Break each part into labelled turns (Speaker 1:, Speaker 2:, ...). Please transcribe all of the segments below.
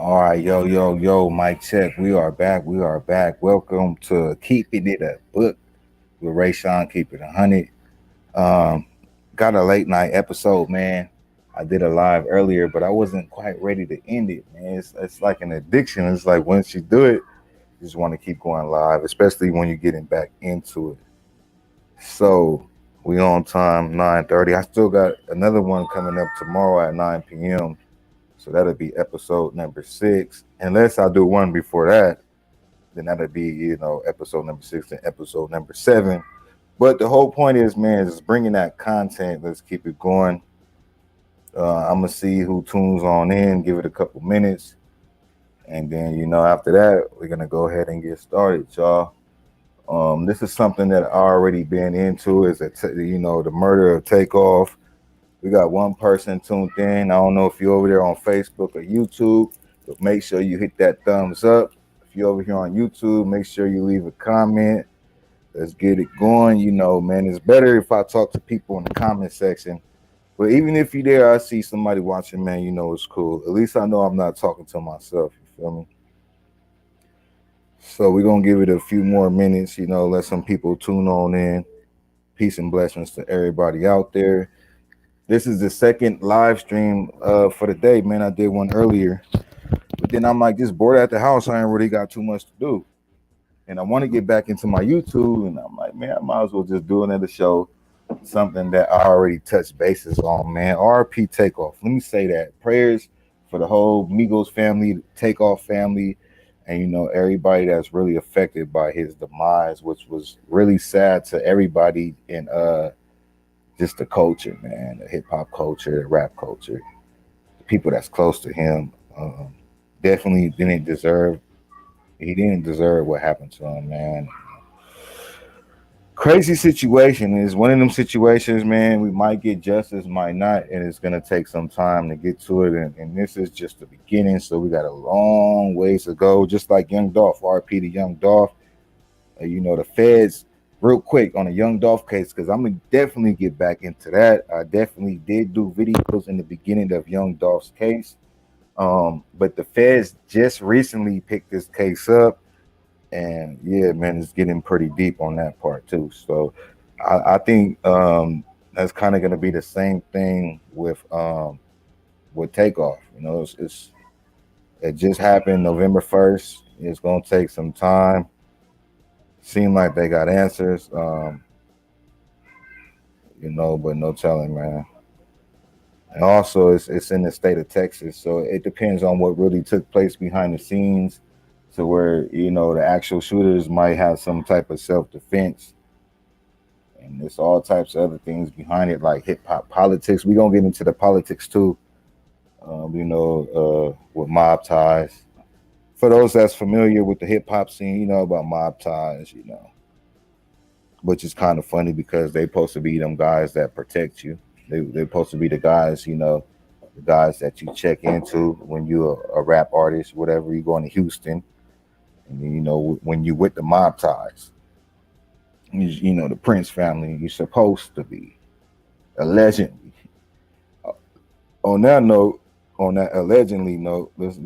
Speaker 1: All right, yo, mic check. We are back. We are back. Welcome to Keeping It a Book with Ray Sean, Keep It 100. Um, got a late night episode, man. I did a live earlier, but I wasn't quite ready to end it, man. It's like an addiction. It's like once you do it, you just want to keep going live, especially when you're getting back into it. So we on time, 9:30. I still got another one coming up tomorrow at 9 p.m. So that'll be episode number 6. Unless I do one before that, then that'll be, episode number 6 and episode number 7. But the whole point is, man, is bringing that content. Let's keep it going. I'm gonna see who tunes on in, give it a couple minutes, and then after that, we're gonna go ahead and get started, y'all. This is something that I already been into. Is the murder of Takeoff. We got one person tuned in. I don't know if you're over there on Facebook or YouTube, but make sure you hit that thumbs up. If you're over here on YouTube, make sure you leave a comment. Let's get it going. Man, it's better if I talk to people in the comment section. But even if you're there, I see somebody watching, man, it's cool. At least I know I'm not talking to myself. You feel me? So we're going to give it a few more minutes, let some people tune on in. Peace and blessings to everybody out there. This is the second live stream for the day, man. I did one earlier, but then I'm like just bored at the house. I ain't really got too much to do, and I want to get back into my YouTube. And I'm like, man, I might as well just do another show, something that I already touched bases on, man. RP Takeoff. Let me say that. Prayers for the whole Migos family, Takeoff family, and everybody that's really affected by his demise, which was really sad to everybody in just the culture, man, the hip hop culture, the rap culture, the people that's close to him. Definitely didn't deserve. He didn't deserve what happened to him, man. Crazy situation is one of them situations, man. We might get justice, might not, and it's gonna take some time to get to it. And this is just the beginning, so we got a long ways to go. Just like Young Dolph, RP to Young Dolph. The feds real quick on the Young Dolph case because I'm gonna definitely get back into that. I definitely did do videos in the beginning of Young Dolph's case, but the feds just recently picked this case up, and yeah, man, it's getting pretty deep on that part too. So I think that's kind of gonna be the same thing with Takeoff. It just happened November 1st. It's gonna take some time. Seem like they got answers, but no telling, man. And also, it's in the state of Texas, so it depends on what really took place behind the scenes, to where the actual shooters might have some type of self defense, and there's all types of other things behind it, like hip hop politics. We gonna get into the politics too, with mob ties. For those that's familiar with the hip hop scene, you know about mob ties, which is kind of funny because they supposed to be them guys that protect you. They're supposed to be the guys, the guys that you check into when you're a rap artist, whatever. You going to Houston, and then, when you with the mob ties, the Prince family, you're supposed to be allegedly. On that note, on that allegedly note, let's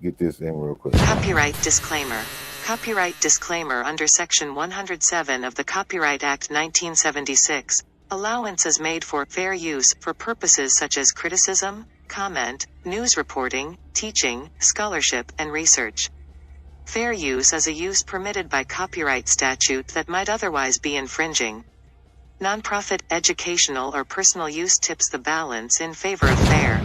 Speaker 1: get this in real quick.
Speaker 2: Copyright disclaimer. Copyright disclaimer under Section 107 of the Copyright Act 1976. Allowance is made for fair use for purposes such as criticism, comment, news reporting, teaching, scholarship, and research. Fair use is a use permitted by copyright statute that might otherwise be infringing. Nonprofit, educational, or personal use tips the balance in favor of fair.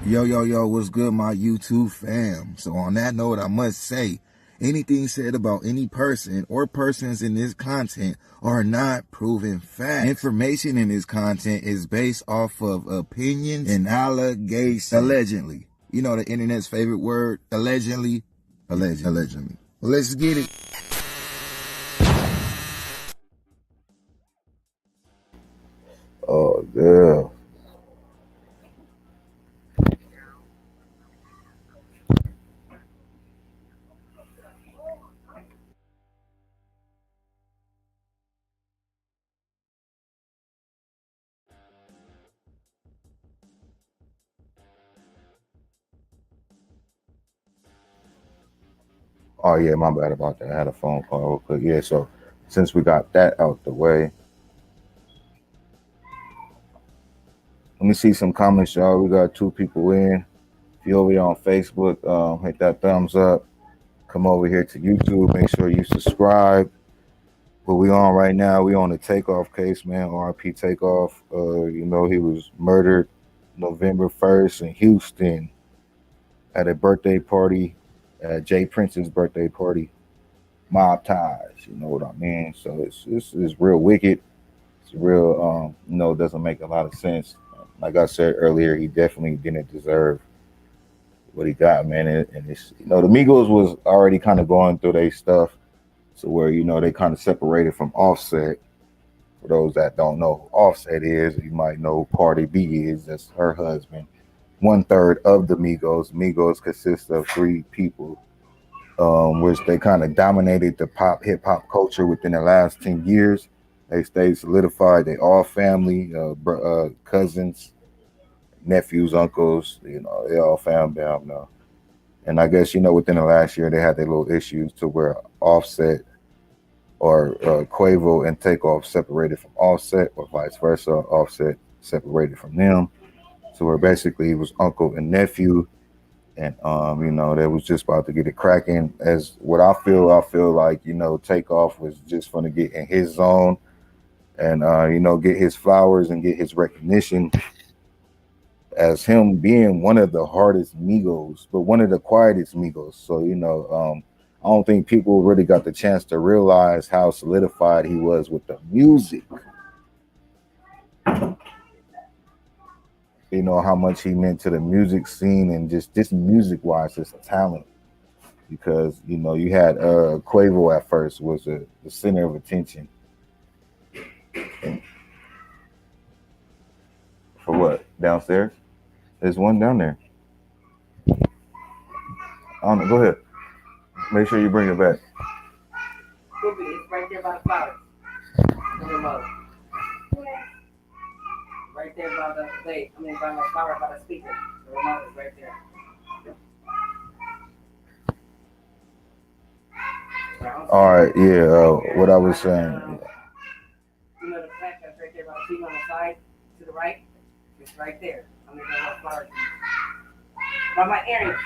Speaker 3: Yo, what's good, my YouTube fam? So on that note, I must say, anything said about any person or persons in this content are not proven facts. Information in this content is based off of opinions and allegations. Allegedly. You know the internet's favorite word, allegedly. Allegedly. Well, let's get it.
Speaker 1: Oh yeah. Oh yeah, my bad about that. I had a phone call real quick. Yeah, so since we got that out the way, let me see some comments, y'all. We got 2 people in. If you're over here on Facebook, hit that thumbs up. Come over here to YouTube. Make sure you subscribe. What we on right now? We on the Takeoff case, man. RP Takeoff. He was murdered November 1st in Houston at a birthday party, at Jay Prince's birthday party. Mob ties, you know what I mean? So it's real wicked. It's real, doesn't make a lot of sense. Like I said earlier, he definitely didn't deserve what he got, man. And it's, the Migos was already kind of going through their stuff, so where they kind of separated from Offset. For those that don't know who Offset is, you might know Cardi B is. That's her husband. 1/3 of the Migos. Migos consists of 3 people, which they kind of dominated the hip hop culture within the last 10 years. They stayed solidified. They all family, cousins, nephews, uncles. They all fam down now. And I guess within the last year they had their little issues to where Offset or Quavo and Takeoff separated from Offset, or vice versa. Offset separated from them. So where basically it was uncle and nephew, and they was just about to get it cracking. As what I feel like Takeoff was just going to get in his zone and get his flowers and get his recognition as him being one of the hardest Migos, but one of the quietest Migos. So I don't think people really got the chance to realize how solidified he was with the music. How much he meant to the music scene and just music wise, his talent. Because you had Quavo at first was the center of attention. And for what? Downstairs? There's one down there. I don't know. Go ahead. Make sure you bring it back.
Speaker 4: It's right there by the flowers. Right there by the plate. By my flower, by the speaker. The remote is right there.
Speaker 1: All right, yeah. What I was saying.
Speaker 4: The plant that's right there by the tree on the side to the right. It's right there. By my flowers. By my area.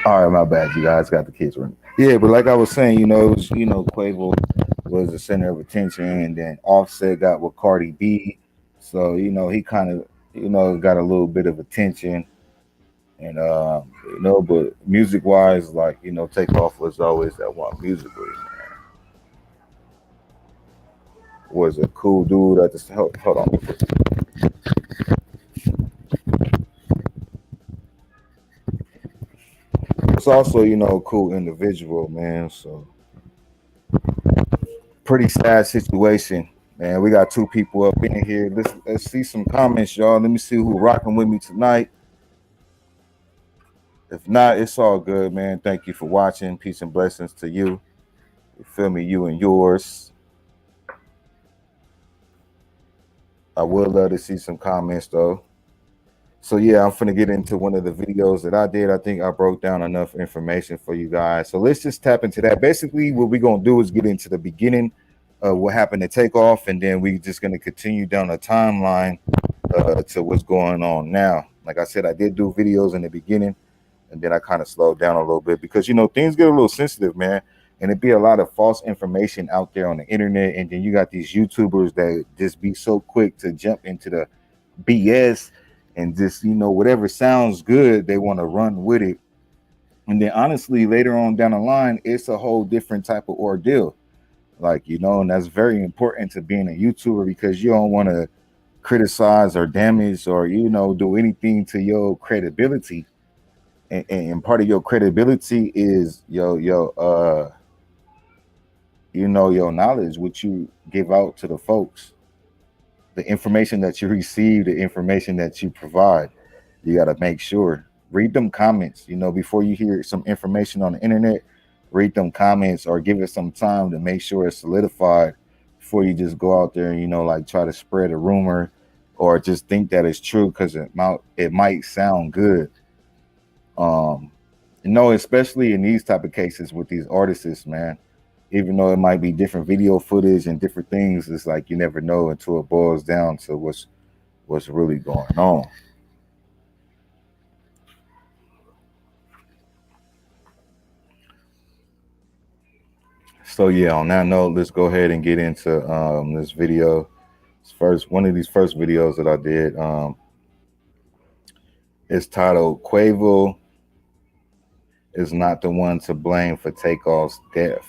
Speaker 1: All right, my bad. You guys got the kids running. Yeah, but like I was saying, it was, Quavo was the center of attention, and then Offset got with Cardi B, so he kind of got a little bit of attention, and but music wise, like Takeoff was always that one musically, man. Was a cool dude at the hold on. It's also a cool individual, man. So pretty sad situation, man. We got 2 people up in here. Let's see some comments, y'all. Let me see who rocking with me tonight. If not, it's all good, man. Thank you for watching. Peace and blessings to you. You feel me? You and yours. I would love to see some comments though. So yeah, I'm finna get into one of the videos that I did. I think I broke down enough information for you guys. So let's just tap into that. Basically, what we're gonna do is get into the beginning of what happened to Takeoff, and then we're just gonna continue down a timeline to what's going on now. Like I said, I did do videos in the beginning, and then I kind of slowed down a little bit because things get a little sensitive, man. And it'd be a lot of false information out there on the internet, and then you got these YouTubers that just be so quick to jump into the BS and just whatever sounds good, they want to run with it. And then honestly, later on down the line, it's a whole different type of ordeal. Like, and that's very important to being a YouTuber, because you don't want to criticize or damage or do anything to your credibility. And part of your credibility is your knowledge, which you give out to the folks, the information that you receive, the information that you provide. You got to make sure, read them comments, before you hear some information on the internet, read them comments or give it some time to make sure it's solidified before you just go out there and, like try to spread a rumor or just think that it's true because it might sound good. Um, especially in these type of cases with these artists, man. Even though it might be different video footage and different things, it's like you never know until it boils down to what's really going on. So yeah, on that note, let's go ahead and get into this video. It's first one of these first videos that I did. It's titled "Quavo is not the one to blame for Takeoff's death.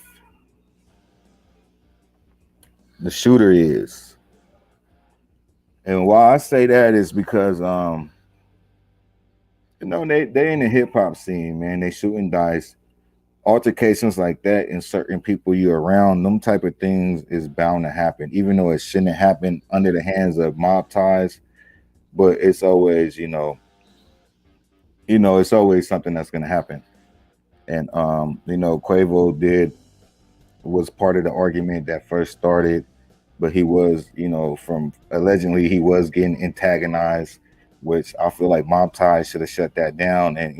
Speaker 1: The shooter is." And why I say that is because they in the hip hop scene, man. They shooting dice. Altercations like that and certain people you're around, them type of things is bound to happen, even though it shouldn't happen under the hands of mob ties. But it's always, it's always something that's gonna happen. And Quavo was part of the argument that first started, but he was, from allegedly he was getting antagonized, which I feel like mob ties should have shut that down. And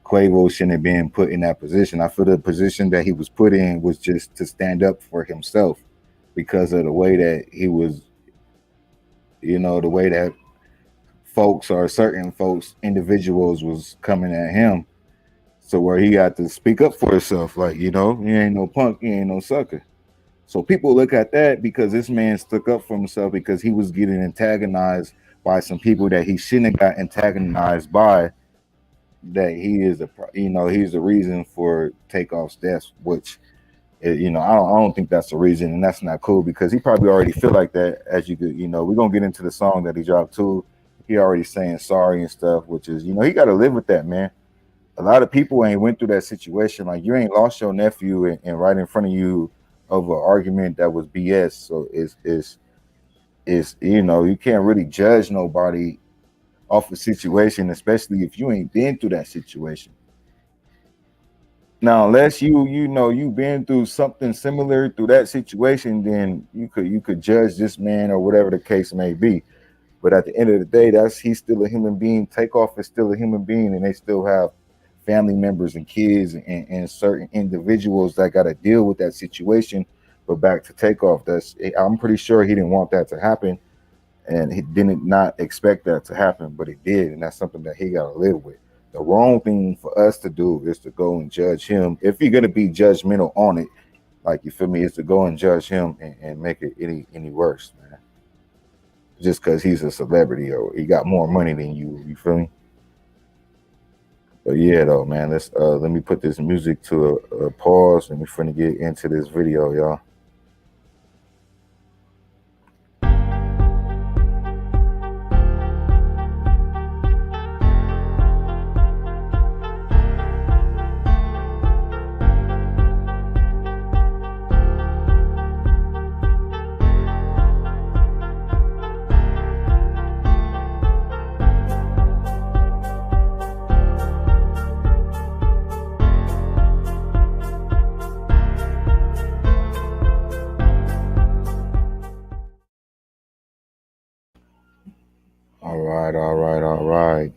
Speaker 1: Quavo shouldn't have been put in that position. I feel the position that he was put in was just to stand up for himself because of the way that he was, the way that folks or certain folks, individuals was coming at him. So where he got to speak up for himself, like, you ain't no punk, you ain't no sucker. So people look at that because this man stuck up for himself because he was getting antagonized by some people that he shouldn't have got antagonized by. That he is he's the reason for Takeoff's death, which I don't think that's the reason, and that's not cool because he probably already feel like that. As you could, we're gonna get into the song that he dropped too. He already saying sorry and stuff, which is he got to live with that, man. A lot of people ain't went through that situation. Like you ain't lost your nephew and right in front of you over an argument that was BS. So it's you can't really judge nobody off a situation, especially if you ain't been through that situation. Now, unless you've been through something similar through that situation, then you could judge this man or whatever the case may be. But at the end of the day, he's still a human being. Takeoff is still a human being, and they still have family members and kids and certain individuals that got to deal with that situation. But back to Takeoff, I'm pretty sure he didn't want that to happen, and he didn't not expect that to happen, but it did, and that's something that he got to live with. The wrong thing for us to do is to go and judge him. If you're gonna be judgmental on it, like you feel me, is to go and judge him and make it any worse, man. Just because he's a celebrity or he got more money than you. You feel me? But yeah, though, man. Let me put this music to a pause, and we're finna get into this video, y'all. All right, all right, all right.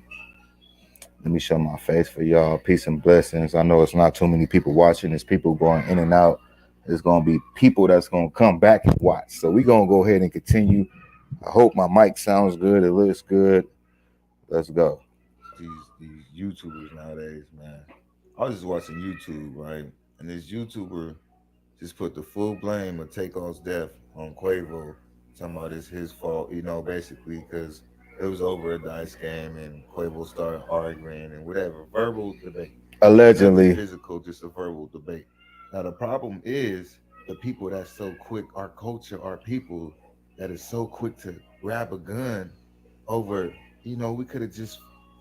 Speaker 1: Let me show my face for y'all. Peace and blessings. I know it's not too many people watching. There's people going in and out. There's gonna be people that's gonna come back and watch. So we're gonna go ahead and continue. I hope my mic sounds good. It looks good. Let's go. These YouTubers nowadays, man. I was just watching YouTube, right? And this YouTuber just put the full blame of Takeoff's death on Quavo, talking about it's his fault, basically because it was over a dice game and Quavo started arguing and whatever, verbal debate. Allegedly. Nothing physical, just a verbal debate. Now the problem is the people that's so quick, our culture, our people that is so quick to grab a gun over, we could have just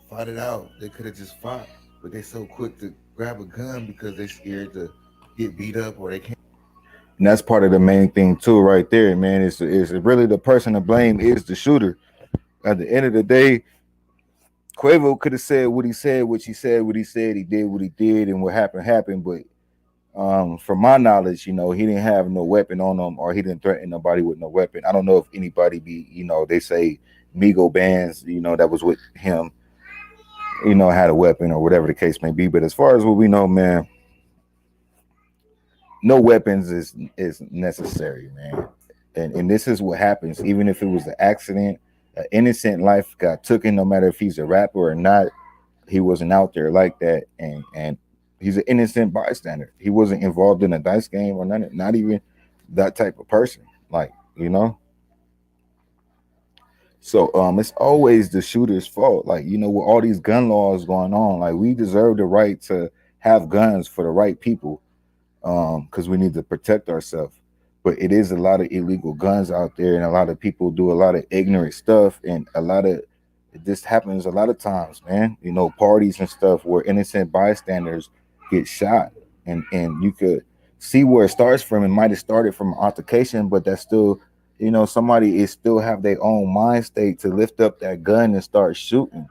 Speaker 1: fought it out. They could have just fought, but they so quick to grab a gun because they scared to get beat up or they can't. And that's part of the main thing too, right there, man. Is really the person to blame is the shooter. At the end of the day, Quavo could have said what he said, which he said what he said. He did what he did, and what happened happened. But from my knowledge, he didn't have no weapon on him, or he didn't threaten nobody with no weapon. I don't know if anybody they say Migo bands, that was with him. had a weapon or whatever the case may be. But as far as what we know, man, no weapons is necessary, man. And this is what happens. Even if it was an accident, an innocent life got taken. No matter if he's a rapper or not, he wasn't out there like that, and he's an innocent bystander. He wasn't involved in a dice game or none, not even that type of person. Like, so it's always the shooter's fault. Like, with all these gun laws going on, like we deserve the right to have guns for the right people, because we need to protect ourselves. But it is a lot of illegal guns out there, and a lot of people do a lot of ignorant stuff, and a lot of this happens a lot of times, man. Parties and stuff where innocent bystanders get shot, and you could see where it starts from. It might have started from an altercation, but that's still, somebody is still have their own mind state to lift up that gun and start shooting.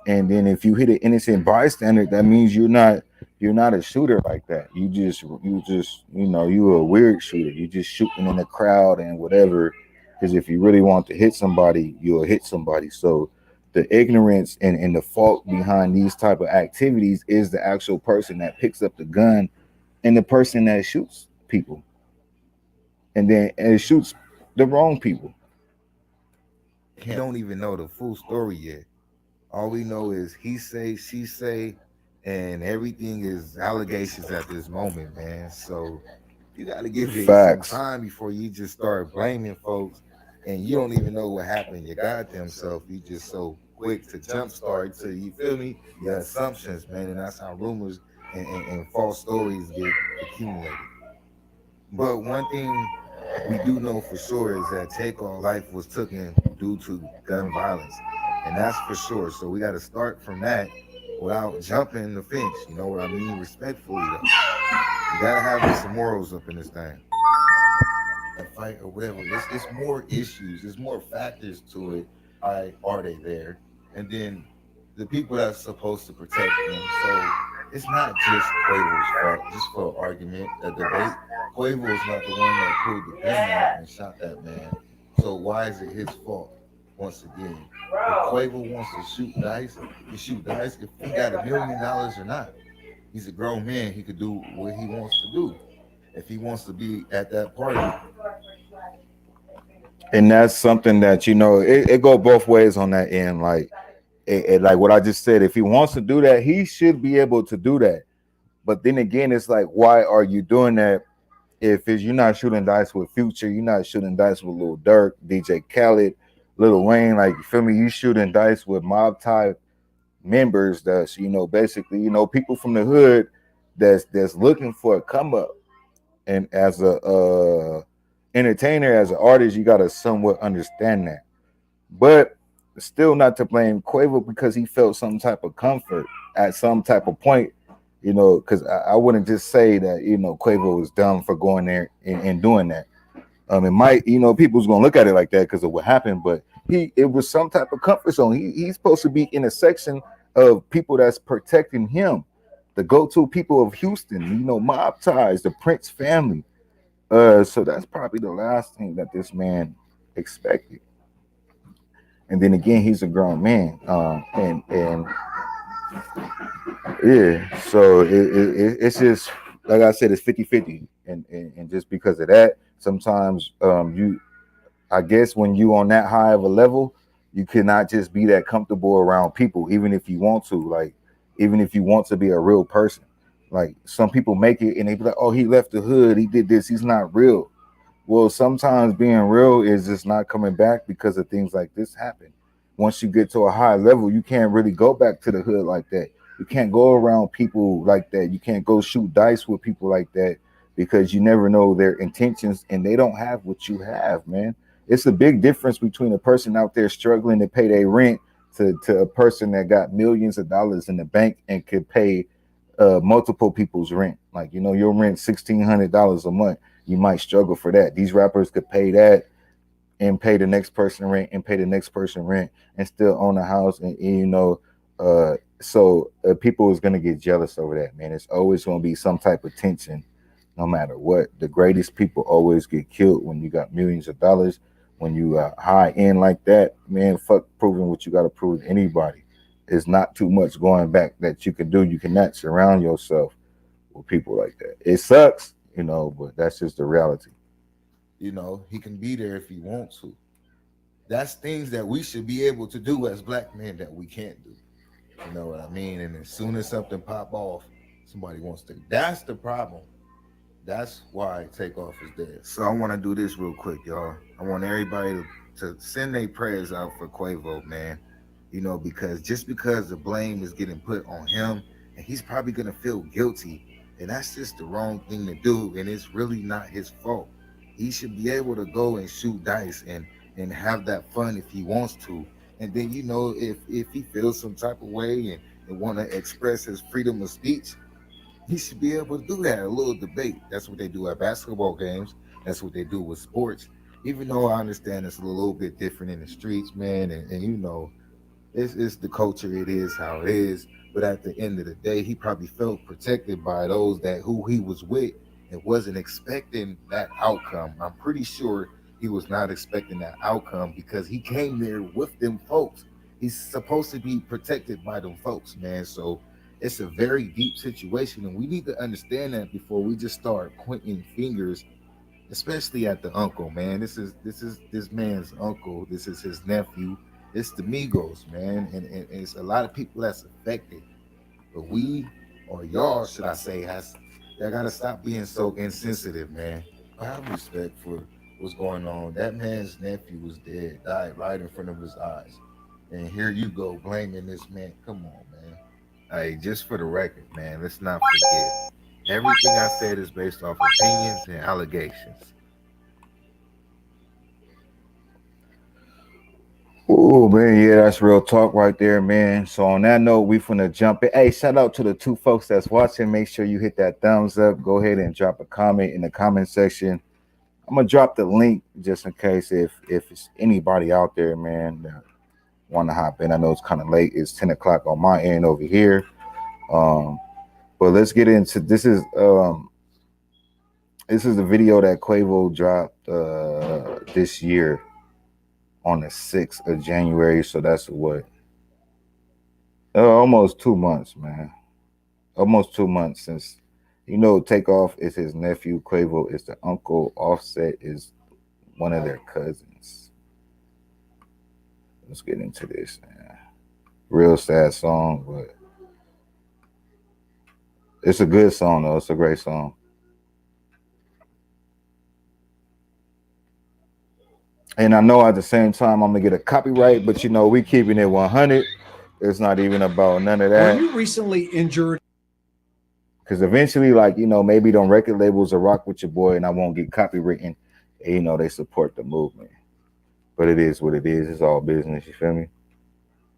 Speaker 1: And then if you hit an innocent bystander, that means you're not a shooter like that. You're a weird shooter. You just shooting in the crowd and whatever. Because if you really want to hit somebody, you'll hit somebody. So the ignorance and the fault behind these type of activities is the actual person that picks up the gun and the person that shoots people, and then it shoots the wrong people.
Speaker 3: He don't even know the full story yet. All we know is he say, she say, and everything is allegations at this moment, man. So you got to give it some
Speaker 1: Facts.
Speaker 3: time before you just start blaming folks, and you don't even know what happened your goddamn self. You just so quick to jumpstart to, you feel me, your assumptions, man, and that's how rumors and false stories get accumulated. But one thing we do know for sure is that Takeoff life was taken due to gun violence, and that's for sure. So we got to start from that without jumping the fence. You know what I mean? Respectfully, though. You gotta have some morals up in this thing. A fight or whatever. It's more issues. There's more factors to it. Why are they there? And then the people that's supposed to protect them. So it's not just Quavo's fault. Just for argument, a debate. Quavo is not the one that pulled the gun out and shot that man. So why is it his fault? Once again, if Quavo wants to shoot dice, he shoot dice. If he got $1 million or not, he's a grown man. He could do what he wants to do. If he wants to be at that party,
Speaker 1: And that's something that it go both ways on that end. Like like what I just said, if he wants to do that, he should be able to do that. But then again, it's like, why are you doing that? If you're not shooting dice with Future, you're not shooting dice with Lil Durk, DJ Khaled, Lil Wayne, like, you feel me? You shooting dice with mob type members that's, basically, people from the hood that's looking for a come up. And as a entertainer, as an artist, you gotta somewhat understand that. But still not to blame Quavo, because he felt some type of comfort at some type of point, because I wouldn't just say that, Quavo was dumb for going there and doing that. It might, people's gonna look at it like that because of what happened, but it was some type of comfort zone. He's supposed to be in a section of people that's protecting him, the go-to people of Houston, mob ties, the Prince family. So that's probably the last thing that this man expected. And then again, he's a grown man, and yeah. So it's just, like I said, it's 50-50. And just because of that, sometimes I guess when you on that high of a level, you cannot just be that comfortable around people, even if you want to. Like, even if you want to be a real person. Like, some people make it and they be like, oh, he left the hood, he did this, he's not real. Well, sometimes being real is just not coming back because of things like this happen. Once you get to a high level, you can't really go back to the hood like that. You can't go around people like that. You can't go shoot dice with people like that, because you never know their intentions and they don't have what you have, man. It's a big difference between a person out there struggling to pay their rent to a person that got millions of dollars in the bank and could pay multiple people's rent. Like, your rent $1,600 a month. You might struggle for that. These rappers could pay that and pay the next person rent and pay the next person rent and still own a house. And so people is gonna get jealous over that, man. It's always gonna be some type of tension, no matter what. The greatest people always get killed when you got millions of dollars. When you high end like that, man, fuck proving what you got to prove to anybody. It's not too much going back that you can do. You cannot surround yourself with people like that. It sucks, but that's just the reality.
Speaker 3: He can be there if he wants to. That's things that we should be able to do as black men that we can't do. You know what I mean? And as soon as something pop off, somebody wants to. That's the problem. That's why Takeoff is dead. So I want to do this real quick, y'all. I want everybody to send their prayers out for Quavo, man. Because just because the blame is getting put on him, and he's probably gonna feel guilty, and that's just the wrong thing to do, and it's really not his fault. He should be able to go and shoot dice and have that fun if he wants to. And then if he feels some type of way and want to express his freedom of speech, he should be able to do that. A little debate. That's what they do at basketball games. That's what they do with sports. Even though I understand it's a little bit different in the streets, man, and it's the culture. It is how it is. But at the end of the day, he probably felt protected by those that who he was with and wasn't expecting that outcome. I'm pretty sure he was not expecting that outcome because he came there with them folks. He's supposed to be protected by them folks, man. So it's a very deep situation, and we need to understand that before we just start pointing fingers, especially at the uncle, man. This is this man's uncle. This is his nephew. It's the Migos, man, and it's a lot of people that's affected. But we, or y'all, should I say, y'all gotta stop being so insensitive, man. I have respect for what's going on. That man's nephew was dead, died right in front of his eyes, and here you go blaming this man. Come on, man. Hey, just for the record, man, let's not forget. Everything I said is based off opinions and allegations.
Speaker 1: Oh man, yeah, that's real talk right there, man. So on that note, we finna jump in. Hey, shout out to the two folks that's watching. Make sure you hit that thumbs up. Go ahead and drop a comment in the comment section. I'm gonna drop the link just in case if it's anybody out there, man, that want to hop in. I know it's kind of late. It's 10 o'clock on my end over here. But let's get into this is the video that Quavo dropped this year on the 6th of January. So that's what almost 2 months, man. Almost 2 months since Takeoff is his nephew, Quavo is the uncle, Offset is one of their cousins. Let's get into this, man. Real sad song, but it's a good song though. It's a great song. And I know at the same time I'm gonna get a copyright, but we keeping it 100. It's not even about none of that.
Speaker 5: Were you recently injured?
Speaker 1: Because eventually, maybe them record labels will rock with your boy, and I won't get copywritten. And, they support the movement. But it is what it is. It's all business. You feel me?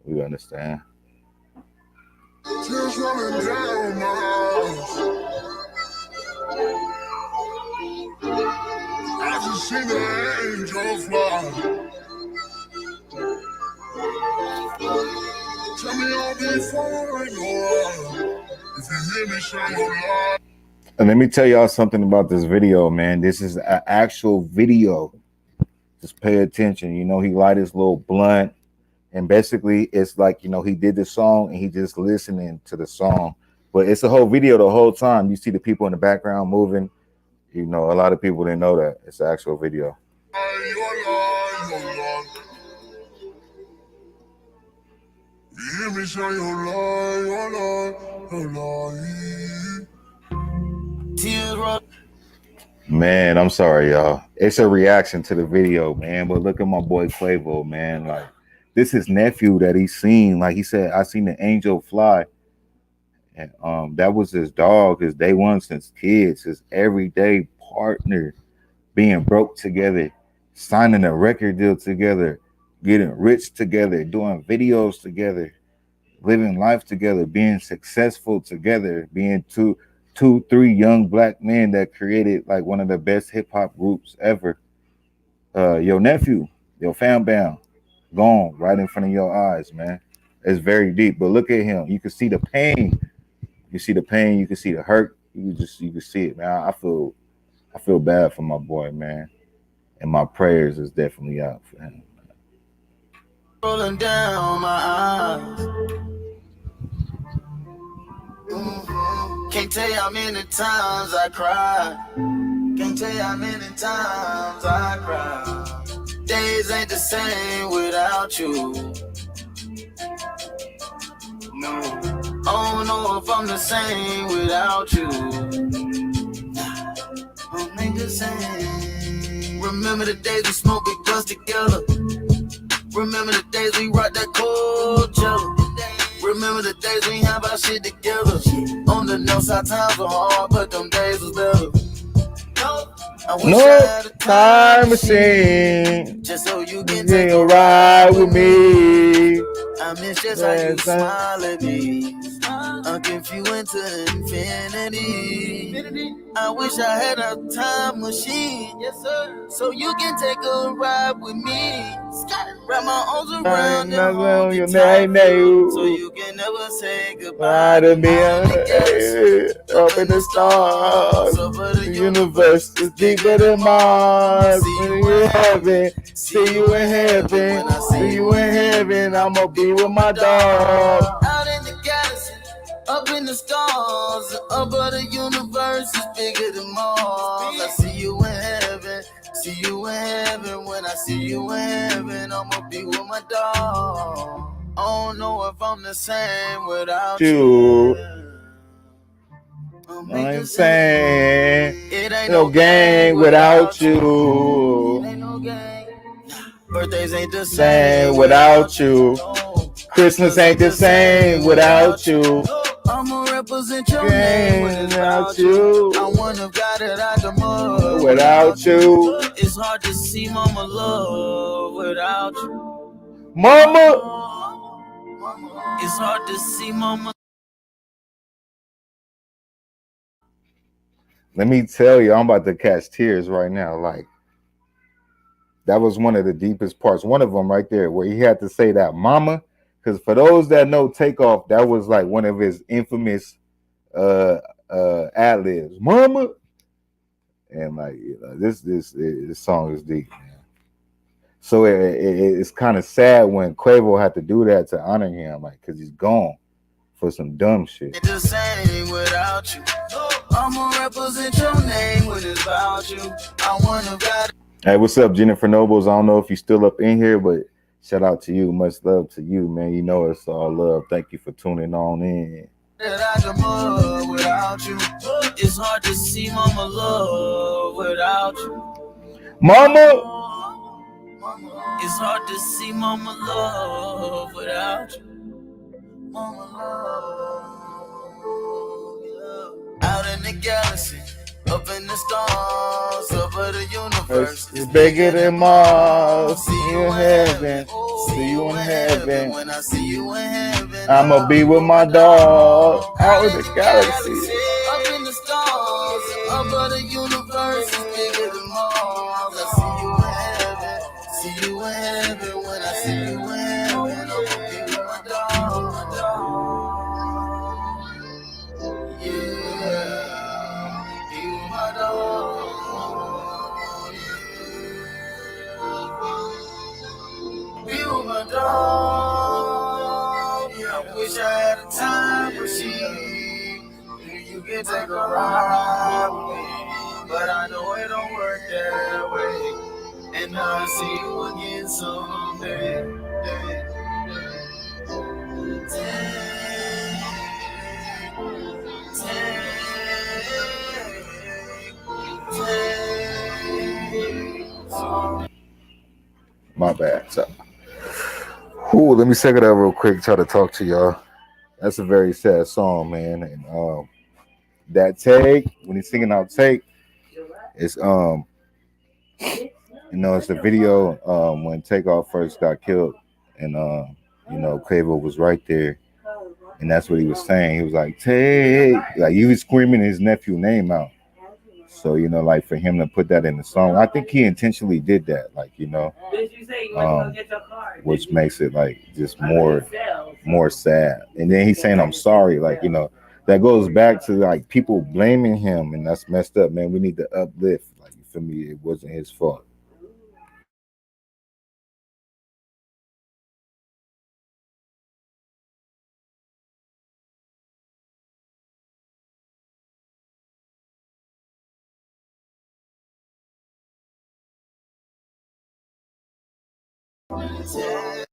Speaker 1: We understand.
Speaker 6: Tears rolling down my eyes. I just seen the angel fly. Tell me I'll be fine, alright. If you hear me, shine your light.
Speaker 1: And let me tell y'all something about this video, man. This is an actual video. Just pay attention. He light his little blunt. And basically, it's like, he did the song and he just listening to the song. But it's a whole video the whole time. You see the people in the background moving. A lot of people didn't know that. It's an actual video.
Speaker 6: You hear me shine your light.
Speaker 1: Man, I'm sorry, y'all. It's a reaction to the video, man. But look at my boy Quavo, man. Like, this is nephew that he's seen. Like he said, I seen the angel fly. And that was his dog, his day one since kids, his everyday partner, being broke together, signing a record deal together, getting rich together, doing videos together, living life together, being successful together, being three young black men that created like one of the best hip hop groups ever. Your nephew, your fam bam, gone right in front of your eyes, man. It's very deep. But look at him. You can see the pain. You see the pain. You can see the hurt. You can see it, man. I feel bad for my boy, man. And my prayers is definitely out for him.
Speaker 6: Rolling down my eyes. Can't tell you how many times I cried. Can't tell you how many times I cried. Days ain't the same without you. No, I don't know if I'm the same without you. I ain't the same. Remember the days we smoked big blunts together. Remember the days we rocked that cold jello. Remember the days we have our shit together. On the north side times were hard, but them days was better. I wish I had a
Speaker 1: time machine.
Speaker 6: just so you can
Speaker 1: You
Speaker 6: take a
Speaker 1: ride with me.
Speaker 6: I miss just how you smile at me. I'm confused to infinity. I wish I had a time machine, yes sir, so you can take a ride with me. Wrap my arms around and hold you tight, so you can never say goodbye to me.
Speaker 1: Up in the stars, the universe is deeper than Mars. When you in heaven, see you in heaven, see you in heaven. I'ma be with my dog.
Speaker 6: Out in the galaxy, up in the stars, above the universe is bigger than Mars. I see you in heaven, see you in heaven. When I see you in heaven, I'ma be with my dog. I don't know if I'm the same without you.
Speaker 1: I'm saying it ain't no gang without you.
Speaker 6: It ain't no gang. Birthdays ain't the
Speaker 1: Same without you. Christmas ain't the same without you.
Speaker 6: I'ma represent your name without you. I wanna got it out the mud
Speaker 1: without you.
Speaker 6: It's hard to see mama love without you.
Speaker 1: Mama.
Speaker 6: It's hard to see mama.
Speaker 1: Let me tell you, I'm about to catch tears right now. Like, that was one of the deepest parts. One of them right there, where he had to say that mama. Because for those that know Takeoff, that was like one of his infamous ad libs. Mama. And like, you know, this song is deep, man. So it's kind of sad when Quavo had to do that to honor him, like, because he's gone for some dumb shit.
Speaker 6: The same without you. I'ma represent your name when it's about you. I wanna got.
Speaker 1: Hey, what's up, Jennifer Nobles? I don't know if you're still up in here, but shout out to you. Much love to you, man. You know it's all love. Thank you for tuning on in.
Speaker 6: Without you, it's hard to see mama love without you.
Speaker 1: Mama.
Speaker 6: It's hard to see mama love without you. Mama love, yeah. Out in the galaxy, up in the stars, over the universe.
Speaker 1: It's bigger than Mars. See you in heaven. See you in heaven.
Speaker 6: When I see you in heaven,
Speaker 1: I'ma be with my dog out in the galaxy.
Speaker 6: Up in the stars, over the universe is bigger than Mars. I see you in heaven. See you in heaven. When I see you in heaven, I'ma be with my dog. Yeah, be with my dog. Be with my dog. Yeah, I wish I had a time machine. You can take a ride with me, but I know it don't work that way. And now I see you again someday.
Speaker 1: My bad. So, let me check it out real quick. Try to talk to y'all. That's a very sad song, man. And that take when he's singing out take, it's it's the video when Takeoff first got killed, and Quavo was right there, and that's what he was saying. He was like, "Take," like he was screaming his nephew name out. So like for him to put that in the song, I think he intentionally did that, like which makes it like just more sad. And then he's saying, "I'm sorry," like that goes back to like people blaming him, and that's messed up, man. We need to uplift, like you feel me? It wasn't his fault.
Speaker 6: I'm sorry.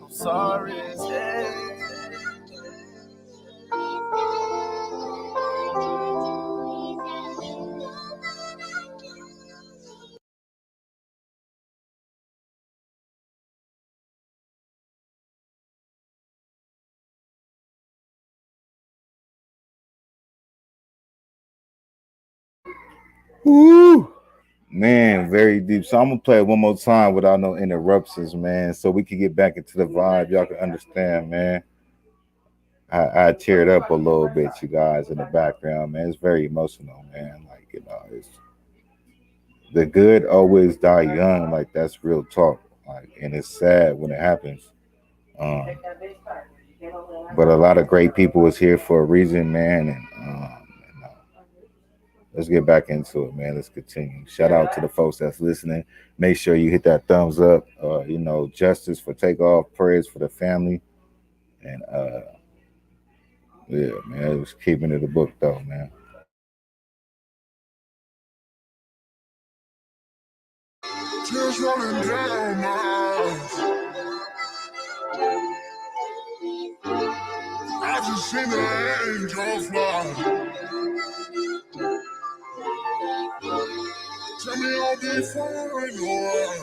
Speaker 6: I'm sorry.
Speaker 1: Woo! Man, very deep. So I'm gonna play it one more time without no interruptions, man, so we can get back into the vibe. Y'all can understand, man. I teared up a little bit, you guys, in the background, man. It's very emotional, man. Like, it's the good always die young. Like, that's real talk. Like, and it's sad when it happens. Um, but a lot of great people was here for a reason, man. And let's get back into it, man. Let's continue. Shout out to the folks that's listening. Make sure you hit that thumbs up. Justice for Takeoff, prayers for the family, and yeah, man. It was keeping it a book though, man.
Speaker 6: Tears rolling down my eyes. I just seen the angel fly. Tell me I'll be fine, alright.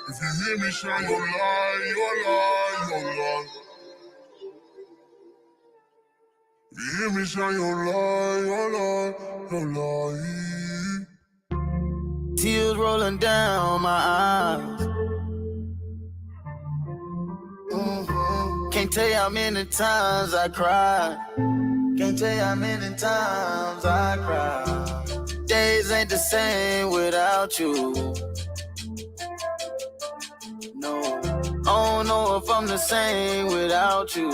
Speaker 6: If you hear me shine your light, your light, your light. If you hear me shine your light, your light, your light. Tears rolling down my eyes. Can't tell you how many times I cried. Can't tell you how many times I cried. Days ain't the same without you. No, I don't know if I'm the same without you.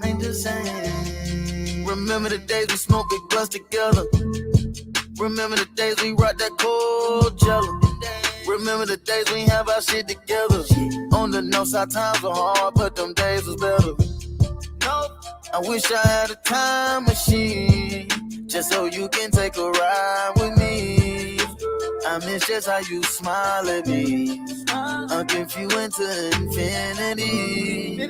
Speaker 6: Ain't the same. Remember the days we smoked big blunts together. Remember the days we rocked that cold jello. Remember the days we have our shit together. On the north side times were hard, but them days was better. I wish I had a time machine, just so you can take a ride with me. I miss just how you smile at me. I'll give you into infinity.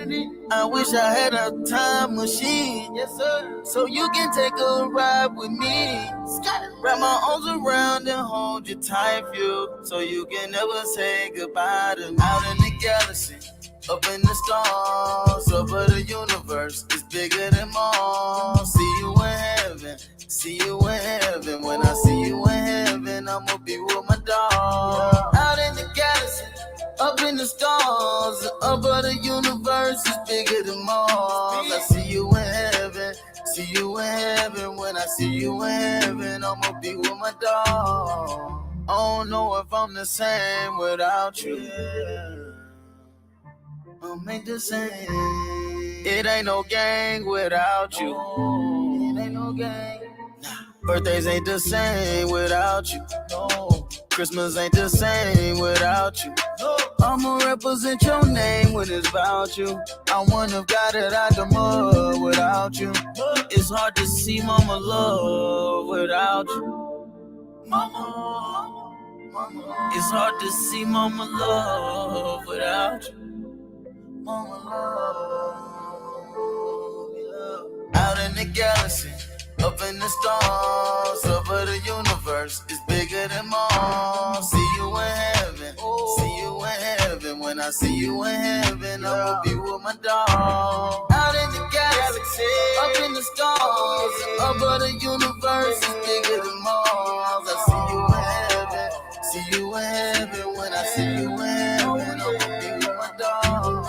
Speaker 6: I wish I had a time machine, yes sir, so you can take a ride with me. Wrap my arms around and hold you tight, feel, so you can never say goodbye to me. Out in the galaxy, up in the stars, over the universe, it's bigger than Mars. See you in heaven, see you in heaven. When I see you in heaven, I'ma be with my dog. Out in the galaxy, up in the stars, over the universe, it's bigger than Mars. I see you in heaven, see you in heaven. When I see you in heaven, I'ma be with my dog. I don't know if I'm the same without you. Ain't the same. It ain't no gang without you. It ain't no gang. Birthdays ain't the same without you. No. Christmas ain't the same without you. No. I'ma represent your name when it's about you. I wouldn't have got it out the mud without you. It's hard to see mama love without you. Mama. It's hard to see mama love without you. Mama love, yeah. Out in the galaxy, up in the stars, over the universe, it's bigger than Mars. See you in heaven, see you in heaven. When I see you in heaven, I'ma be with my dog. Out in the galaxy, up in the stars, over the universe, it's bigger than Mars. I see you in heaven, see you in heaven. When I see you in heaven, I'ma be with my dog.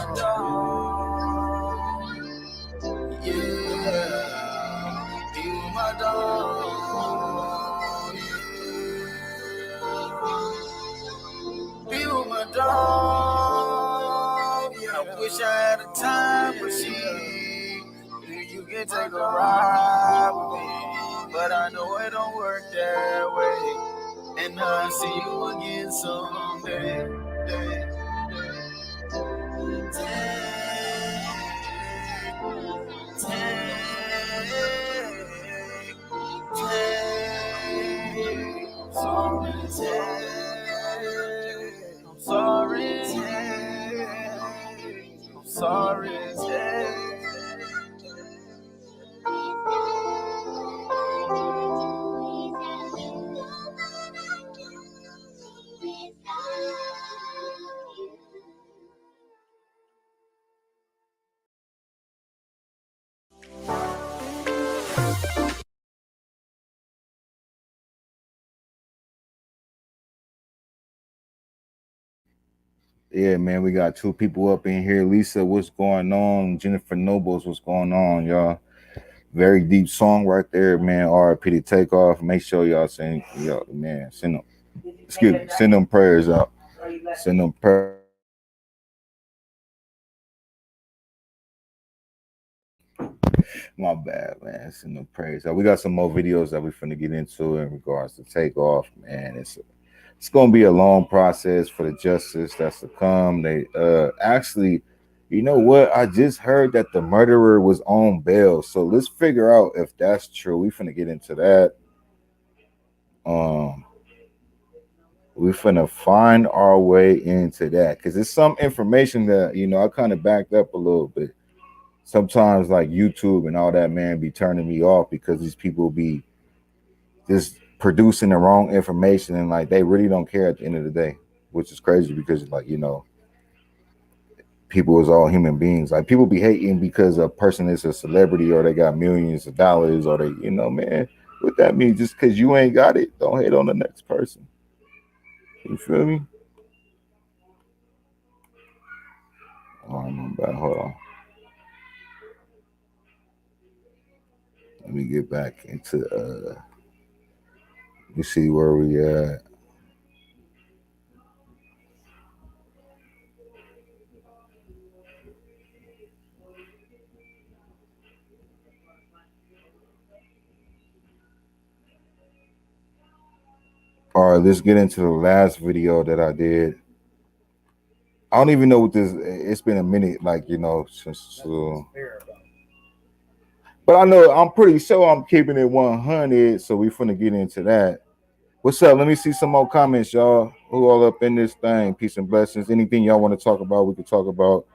Speaker 6: Yeah, you my dog. Yeah. You my dog. Yeah. I wish I had a time machine. You can take a ride with me, but I know it don't work that way. And I'll see you again someday.
Speaker 1: Yeah, man, we got two people up in here. Lisa, what's going on? Jennifer Nobles, what's going on, y'all? Very deep song right there, man. R.I.P. to Takeoff. Make sure y'all send, yo, man, send them,
Speaker 4: Did you take
Speaker 1: excuse
Speaker 4: it
Speaker 1: me,
Speaker 4: back?
Speaker 1: send them prayers out.
Speaker 4: Or you left
Speaker 1: Send them prayers. My bad, man. Send them prayers out. We got some more videos that we finna get into in regards to Takeoff, man. It's gonna be a long process for the justice that's to come. They actually, you know what? I just heard that the murderer was on bail. So let's figure out if that's true. We finna get into that. Um, we finna find our way into that because it's some information that I kind of backed up a little bit. Sometimes like YouTube and all that, man, be turning me off because these people be just producing the wrong information and like they really don't care at the end of the day, which is crazy because like people is all human beings. Like people be hating because a person is a celebrity or they got millions of dollars or they, man, what that means? Just because you ain't got it, don't hate on the next person. You feel me? Oh, I'm bad. Hold on. Let me get back into let me see where we at. All right, let's get into the last video that I did. I don't even know what this. It's been a minute, like since. But I know I'm pretty sure I'm keeping it 100. So we finna get into that. What's up? Let me see some more comments, y'all. Who all up in this thing? Peace and blessings. Anything y'all want to talk about, we can talk about.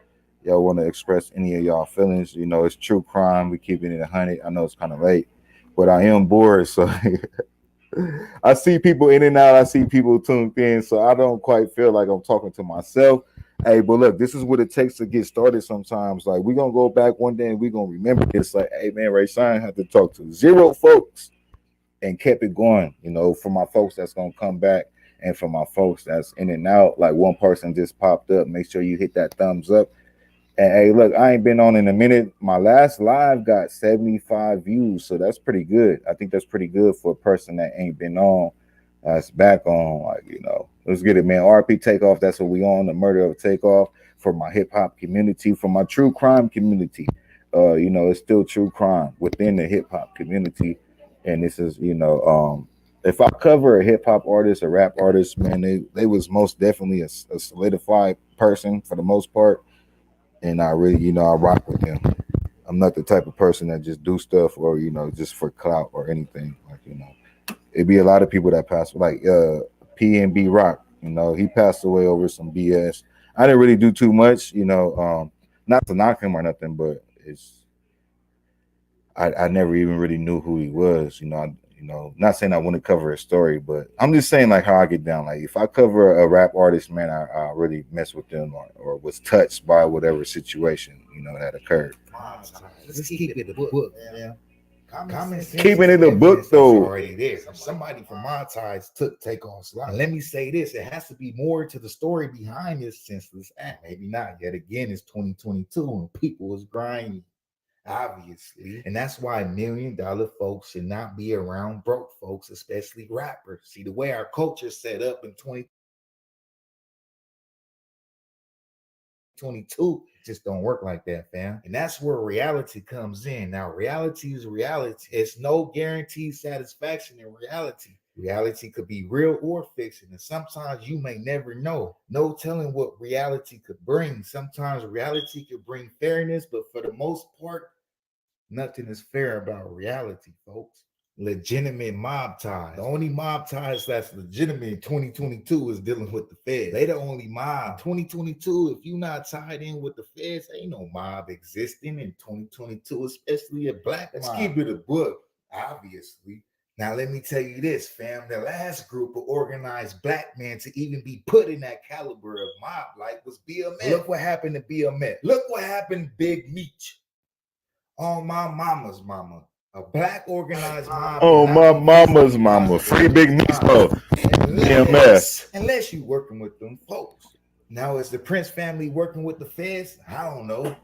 Speaker 1: Y'all want to express any of y'all feelings? It's true crime. We keeping it 100. I know it's kind of late, but I am bored, so I see people in and out. I see people tuned in, so I don't quite feel like I'm talking to myself. Hey, but look, this is what it takes to get started. Sometimes, like we're gonna go back one day and we're gonna remember this. Like, hey man, Ray Shine had to talk to 0 folks and kept it going. For my folks that's gonna come back, and for my folks that's in and out. Like one person just popped up. Make sure you hit that thumbs up. And hey, look, I ain't been on in a minute. My last live got 75 views, so that's pretty good. I think that's pretty good for a person that ain't been on. That's back on, like let's get it, man. RP Takeoff. That's what we on. The murder of Takeoff for my hip hop community, for my true crime community. It's still true crime within the hip hop community, and this is if I cover a hip hop artist, a rap artist, man, they was most definitely a solidified person for the most part, and I really, I rock with them. I'm not the type of person that just do stuff or just for clout or anything. Like it'd be a lot of people that pass, like PNB Rock. He passed away over some BS. I didn't really do too much, not to knock him or nothing, but I never even really knew who he was. Not saying I want to cover a story, but I'm just saying like how I get down. Like if I cover a rap artist, man, I really mess with them or was touched by whatever situation that occurred.
Speaker 3: Let's keep it a book, man.
Speaker 1: Keeping it a book though.
Speaker 3: Already there. Somebody from my ties took Takeoff's life. And let me say this: it has to be more to the story behind this senseless act. Maybe not. Yet again, it's 2022 and people is grinding. Obviously, and that's why $1 million folks should not be around broke folks, especially rappers. See, the way our culture set up in 2022 just don't work like that, fam. And that's where reality comes in. Now, reality is reality. It's no guaranteed satisfaction in reality. Reality could be real or fiction, and sometimes you may never know. No telling what reality could bring. Sometimes reality could bring fairness, but for the most part, nothing is fair about reality, folks. Legitimate mob ties. The only mob ties that's legitimate in 2022 is dealing with the feds. They the only mob. 2022, if you not tied in with the feds, ain't no mob existing in 2022, especially a black mob. Let's keep it a book, obviously. Now, let me tell you this, fam. The last group of organized black men to even be put in that caliber of mob like was BMF. Look what happened to BMF. Look what happened to Big Meech. On my mama's mama. A black organized mob.
Speaker 1: Oh, my mama's mama. Free Big Meech, BMS.
Speaker 3: Unless you working with them folks. Now, is the Prince family working with the feds? I don't know.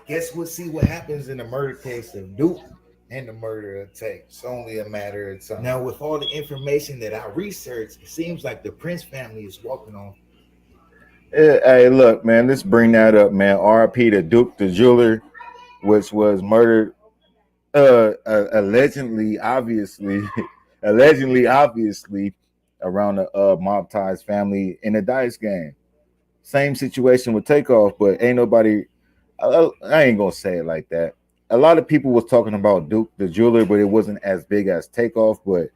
Speaker 3: Guess we'll see what happens in the murder case of Duke and the murder of Tate. It's only a matter of time. Now, with all the information that I researched, it seems like the Prince family is walking on.
Speaker 1: Hey, look, man, let's bring that up, man. R.I.P. to Duke the jeweler, which was murdered, allegedly, obviously, obviously, around the mob ties family in a dice game. Same situation with Takeoff, but ain't nobody. I ain't gonna say it like that. A lot of people was talking about Duke the jeweler, but it wasn't as big as Takeoff. But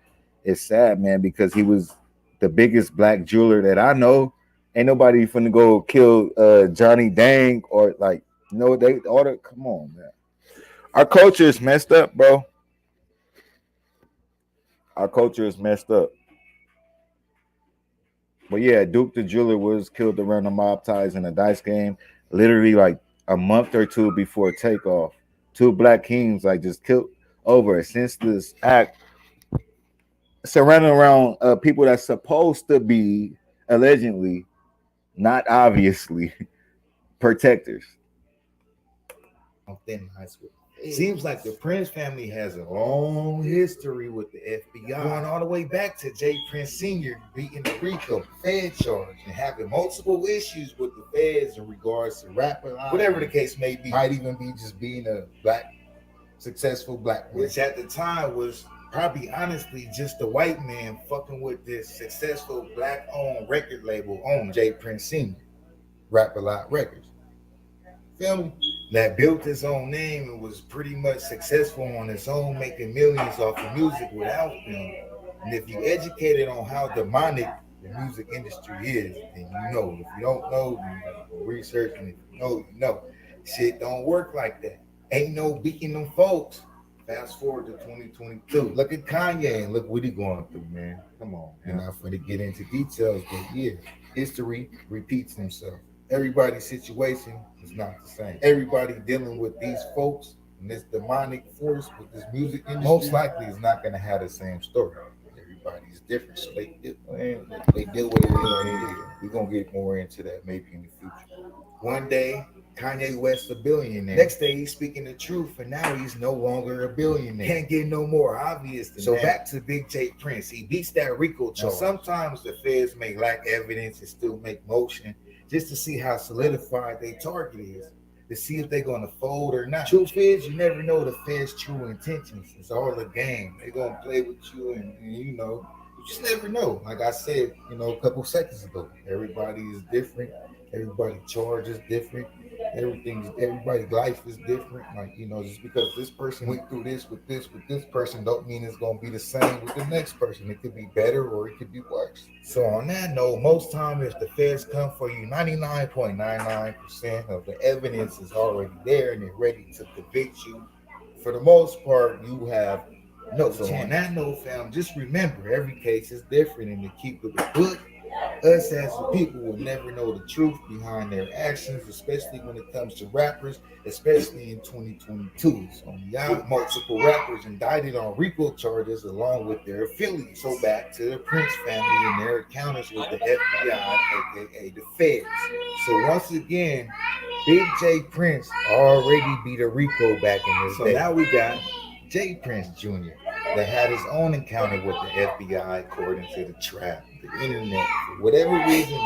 Speaker 1: it's sad, man, because he was the biggest black jeweler that I know. Ain't nobody finna go kill Johnny Dang or like they order. Come on, man. Our culture is messed up, bro. Our culture is messed up. But yeah, Duke the jeweler was killed around the mob ties in a dice game, literally like a month or two before Takeoff. Two black kings like just killed over a senseless act surrounding around people that's supposed to be allegedly, not obviously, protectors.
Speaker 3: Thin high school. Seems like the Prince family has a long history with the FBI, going all the way back to J. Prince Sr. beating the RICO Fed charge and having multiple issues with the feds in regards to rapper, whatever the case may be. Might even be just being a successful black man, which at the time was probably honestly just a white man fucking with this successful black-owned record label owner, J. Prince Sr. Rap a Lot Records. Feel me? That built his own name and was pretty much successful on its own, making millions off of music without them. And if you educated on how demonic the music industry is, then you know. If you don't know, you research, and if you know, you know. Shit don't work like that. Ain't no beating them folks. Fast forward to 2022. Look at Kanye and look what he going through, man. Come on, man. I'm not going to get into details, but yeah, history repeats himself. Everybody's situation is not the same. Everybody dealing with these folks and this demonic force with this music industry most likely is not going to have the same story. Everybody's different, so they deal with it. We're going to get more into that maybe in the future. One day, Kanye West a billionaire. Next day, he's speaking the truth, and now he's no longer a billionaire. Can't get no more obvious than so that. Back to Big J Prince. He beats that RICO charge. Now, sometimes the feds may lack evidence and still make motion just to see how solidified their target is, to see if they're going to fold or not. Truth is, you never know the feds' true intentions. It's all a game. They're going to play with you, and you know, you just never know. Like I said, a couple seconds ago, everybody is different. Everybody charge is different. Everybody's life is different. Like, just because this person went through this with this person don't mean it's gonna be the same with the next person. It could be better or it could be worse. So on that note, most times if the feds come for you, 99.99% of the evidence is already there and they're ready to convict you. For the most part, you have no chance. So on that note, fam, just remember every case is different, and to keep it a book, us as the people will never know the truth behind their actions, especially when it comes to rappers, especially in 2022. So y'all, multiple rappers indicted on RICO charges along with their affiliates. So back to the Prince family and their encounters with the FBI, aka the feds. So once again, Big J Prince already beat a RICO back in his day. So now we got J Prince Jr. that had his own encounter with the FBI according to the trap, the internet, for whatever reason,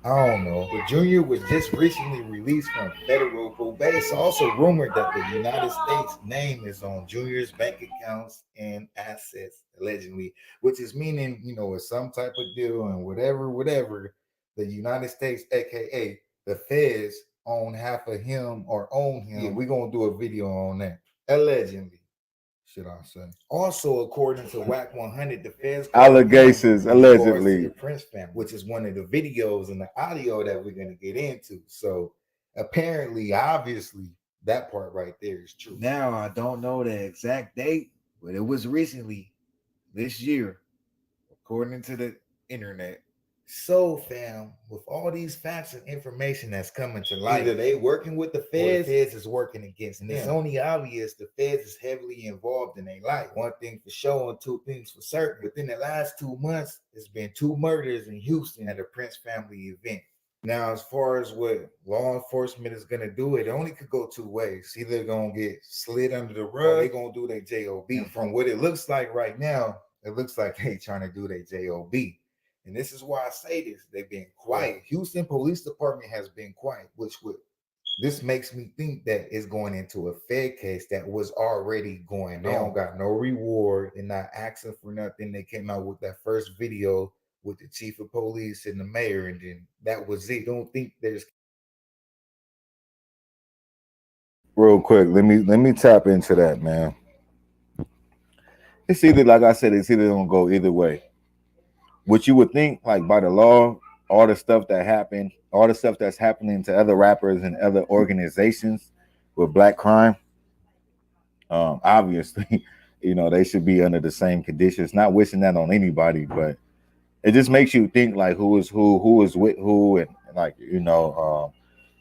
Speaker 3: I don't know. But Jr. was just recently released from federal probation. It's also rumored that the United States name is on Jr.'s bank accounts and assets, allegedly, which is meaning, it's some type of deal and whatever, the United States, aka the feds, own half of him or own him. Yeah, we're going to do a video on that. Allegedly. Should I say? Also, according to WAC 100, the feds
Speaker 1: allegations allegedly
Speaker 3: the Prince family, which is one of the videos and the audio that we're going to get into. So apparently, obviously, that part right there is true. Now, I don't know the exact date, but it was recently this year, according to the internet. So, fam, with all these facts and information that's coming to light, either they working with the feds, or the feds is working against them. And it's only obvious the feds is heavily involved in their life. One thing for sure and two things for certain. Within the last 2 months, there's been 2 murders in Houston at a Prince family event.
Speaker 1: Now, as far as what law enforcement is gonna do, it only could go two ways. Either they're gonna get slid under the rug, or they're gonna do their JOB. And from what it looks like right now, it looks like they trying to do their JOB. And this is why I say this: they've been quiet. Houston Police Department has been quiet, which would this makes me think that it's going into a Fed case that was already going on. They don't got no reward. They're not asking for nothing. They came out with that first video with the chief of police and the mayor, and then that was it. Don't think there's real quick. Let me tap into that, man. It's either, like I said, it's either gonna go either way. What you would think, like by the law, all the stuff that happened, all the stuff that's happening to other rappers and other organizations with black crime, obviously, they should be under the same conditions. Not wishing that on anybody, but it just makes you think like who is with who, and like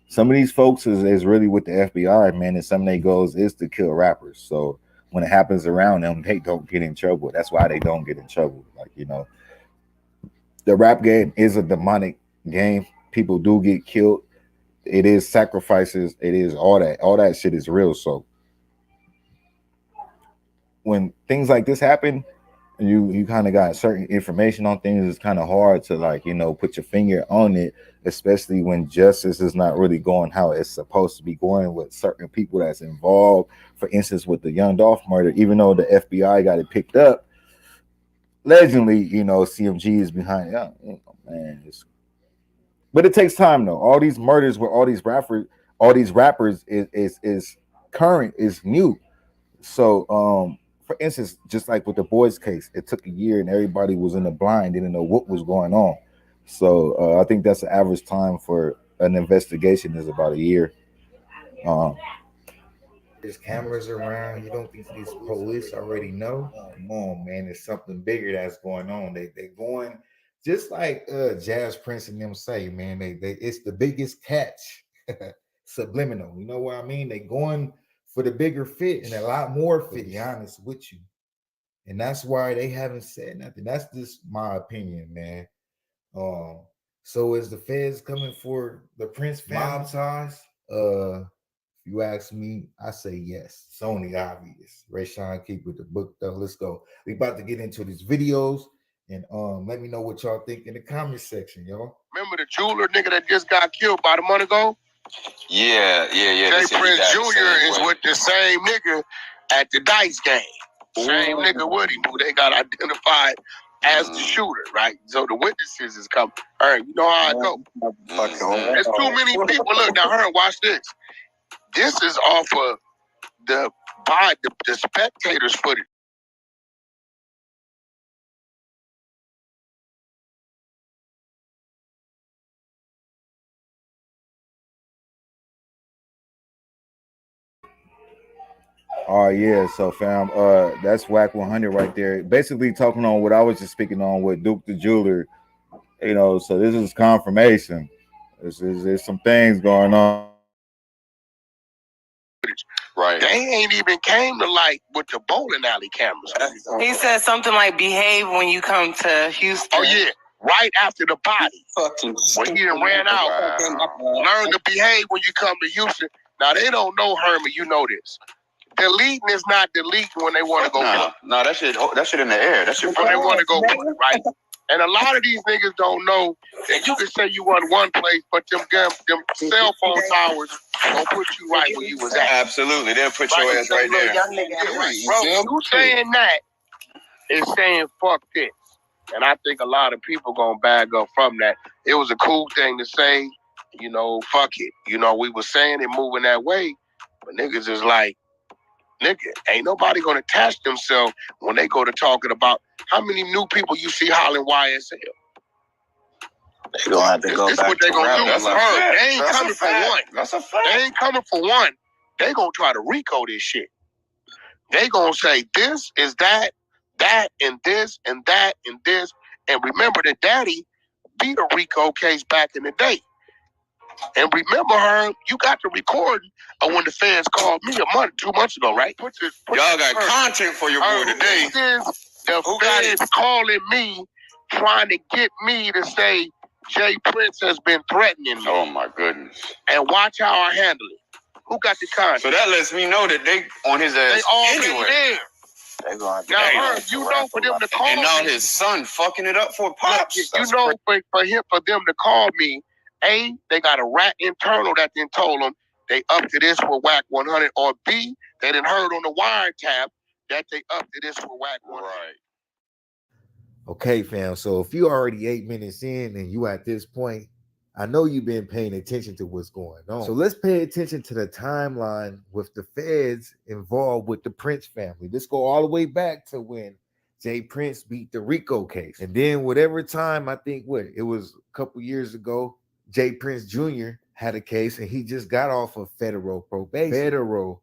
Speaker 1: some of these folks is really with the FBI, man, and some of their goals is to kill rappers. So when it happens around them, they don't get in trouble. That's why they don't get in trouble. Like the rap game is a demonic game. People do get killed. It is sacrifices. It is all that. All that shit is real. So when things like this happen, you kind of got certain information on things, it's kind of hard to put your finger on it, especially when justice is not really going how it's supposed to be going with certain people that's involved. For instance, with the Young Dolph murder, even though the FBI got it picked up, allegedly, CMG is behind it. Man, but it takes time though. All these murders with all these rappers is current, is new. So for instance, just like with the boys case, it took a year and everybody was in the blind, didn't know what was going on. So I think that's the average time for an investigation is about a year. There's cameras around. You don't think these police already know? Come on, man. There's something bigger that's going on. They're going just like Jazz Prince and them say, man. They it's the biggest catch. Subliminal. You know what I mean? They going for the bigger fish and a lot more fish, to be honest with you. And that's why they haven't said nothing. That's just my opinion, man. So is the feds coming for the Prince family ties? You ask me, I say yes. It's only obvious. Rayshawn, keep with the book though. Let's go. We about to get into these videos, and let me know what y'all think in the comment section, y'all.
Speaker 5: Remember the jeweler nigga that just got killed about a month ago? Yeah. Jay Prince Jr. is with the same nigga at the dice game. Same nigga Woody, who they got identified as the shooter, right? So the witnesses is coming. All right, you know how it go. There's too many people. Look, now, Hearn, watch this. This is off of the spectators footage.
Speaker 1: Oh yeah, so fam, that's Whack 100 right there. Basically talking on what I was just speaking on with Duke the Jeweler. So this is confirmation. There's some things going on.
Speaker 5: Right. They ain't even came to light with the bowling alley cameras.
Speaker 4: He said something like behave when you come to Houston.
Speaker 5: Oh yeah, right after the body. When he done ran out. Learn to behave when you come to Houston. Now they don't know Herman, you know this. Deleting is not deleting when they want to go.
Speaker 7: No, that shit in the air. That shit
Speaker 5: when they want to go, right? And a lot of these niggas don't know that you can say you run one place, but them cell phone towers don't put you right where you was at.
Speaker 7: Absolutely, they'll put your ass right there.
Speaker 5: Bro, you saying that is saying fuck this. And I think a lot of people gonna bag up from that. It was a cool thing to say, fuck it. We were saying it moving that way, but niggas is like, nigga, ain't nobody gonna attach themselves when they go to talking about how many new people you see hollering YSL.
Speaker 7: They gonna have to go
Speaker 5: this
Speaker 7: back
Speaker 5: what they gonna do. They ain't
Speaker 7: That's
Speaker 5: coming for one.
Speaker 7: That's a fact.
Speaker 5: They ain't coming for one. They gonna try to RICO this shit. They gonna say this is that, and this, and that, and this. And remember that Daddy beat a RICO case back in the day. And remember her, you got the recording of when the fans called me 2 months ago, right?
Speaker 7: Y'all got content for your boy today.
Speaker 5: The fans calling me, trying to get me to say Jay Prince has been threatening me.
Speaker 7: Oh my goodness.
Speaker 5: And watch how I handle it. Who got the contact?
Speaker 7: So that lets me know that they on his ass.
Speaker 5: They already
Speaker 7: anyway.
Speaker 5: there.
Speaker 7: They gonna have to
Speaker 5: now, you know, for them to call me.
Speaker 7: And now his son fucking it up for Pops.
Speaker 5: You know, for them to call me, they got a rat internal that then told them they up to this for whack 100, or B, they done heard on the wiretap that they up to this for whack 100.
Speaker 7: Right.
Speaker 3: Okay, fam. So if you already 8 minutes in and you at this point, I know you've been paying attention to what's going on. So let's pay attention to the timeline with the feds involved with the Prince family. Let's go all the way back to when Jay Prince beat the RICO case. And then whatever time, I think it was a couple years ago, Jay Prince Jr. had a case and he just got off of federal probation.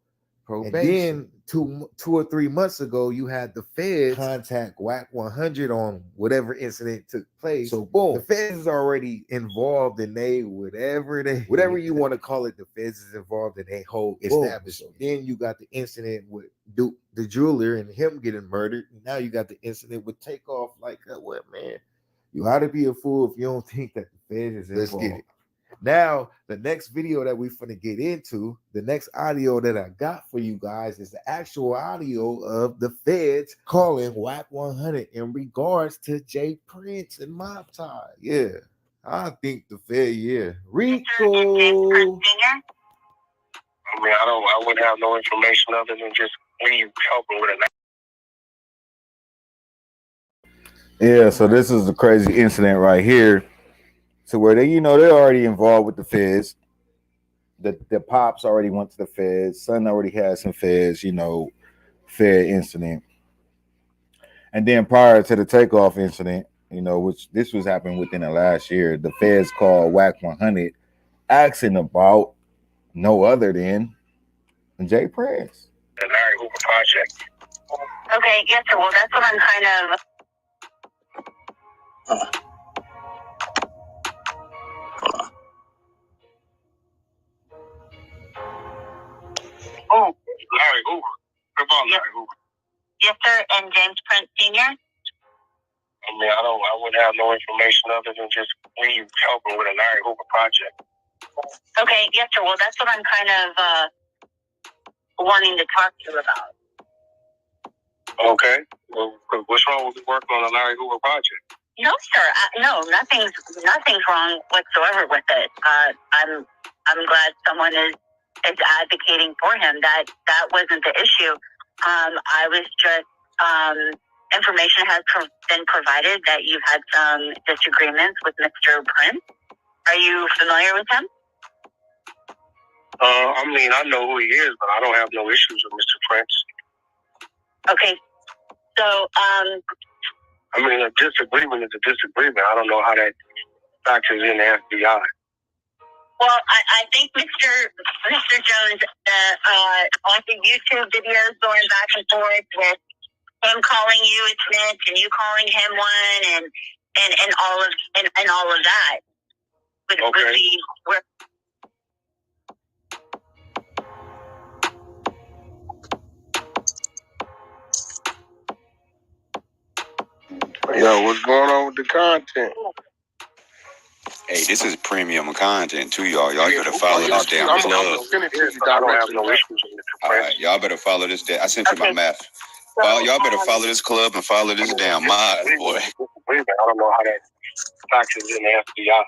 Speaker 3: And then two or 3 months ago, you had the feds contact WAC 100 on whatever incident took place. So boom, the feds is already involved in whatever you want to call it. The feds is involved in a whole establishment. Then you got the incident with Duke, the jeweler, and him getting murdered. And now you got the incident with Takeoff. Like, what, man? You ought to be a fool if you don't think that the feds is involved. Let's get it. Now, the next video that we're finna get into, the next audio that I got for you guys is the actual audio of the feds calling WAC 100 in regards to Jay Prince and Mob Tie. Yeah, I think the Fed, RICO.
Speaker 5: I mean, I wouldn't have no information other than just when you helping with it.
Speaker 1: Yeah, so this is the crazy incident right here. So where they're already involved with the feds. The pops already went to the feds. Son already had some feds, Fed incident. And then prior to the Takeoff incident, which this was happening within the last year, the feds called WAC 100 asking about no other than Jay Prince.
Speaker 5: The Larry Hoover Project.
Speaker 8: Okay, yes, sir. Well, that's what I'm kind of...
Speaker 5: Oh, Larry Hoover. What about Larry Hoover?
Speaker 8: Yes, sir. And James Prince Sr.?
Speaker 5: I mean, I wouldn't have no information other than just when you helping with a Larry Hoover project.
Speaker 8: Okay, yes, sir. Well, that's what I'm kind of wanting to talk to you about.
Speaker 5: Okay. Well, what's wrong with working on a Larry Hoover project?
Speaker 8: No, sir. No, nothing's wrong whatsoever with it. I'm glad someone is advocating for him. That wasn't the issue. I was just information has been provided that you've had some disagreements with Mr. Prince. Are you familiar with him?
Speaker 5: I mean, I know who he is, but I don't have no issues with Mr. Prince.
Speaker 8: Okay. So,
Speaker 5: I mean, a disagreement is a disagreement. I don't know how that factors in the FBI.
Speaker 8: Well, I think Mr. Jones, on the YouTube videos going back and forth with him calling you a snitch and you calling him one, and all of that.
Speaker 5: Okay. Yo, what's going on with the content?
Speaker 7: Hey, this is premium content too, y'all. Y'all better follow this damn club.
Speaker 5: I don't have no issues with Mr.
Speaker 7: All right, y'all better follow this. I sent you my map. Well, y'all better follow this club and follow this damn mod, boy.
Speaker 5: I don't know how that factors in the FBI.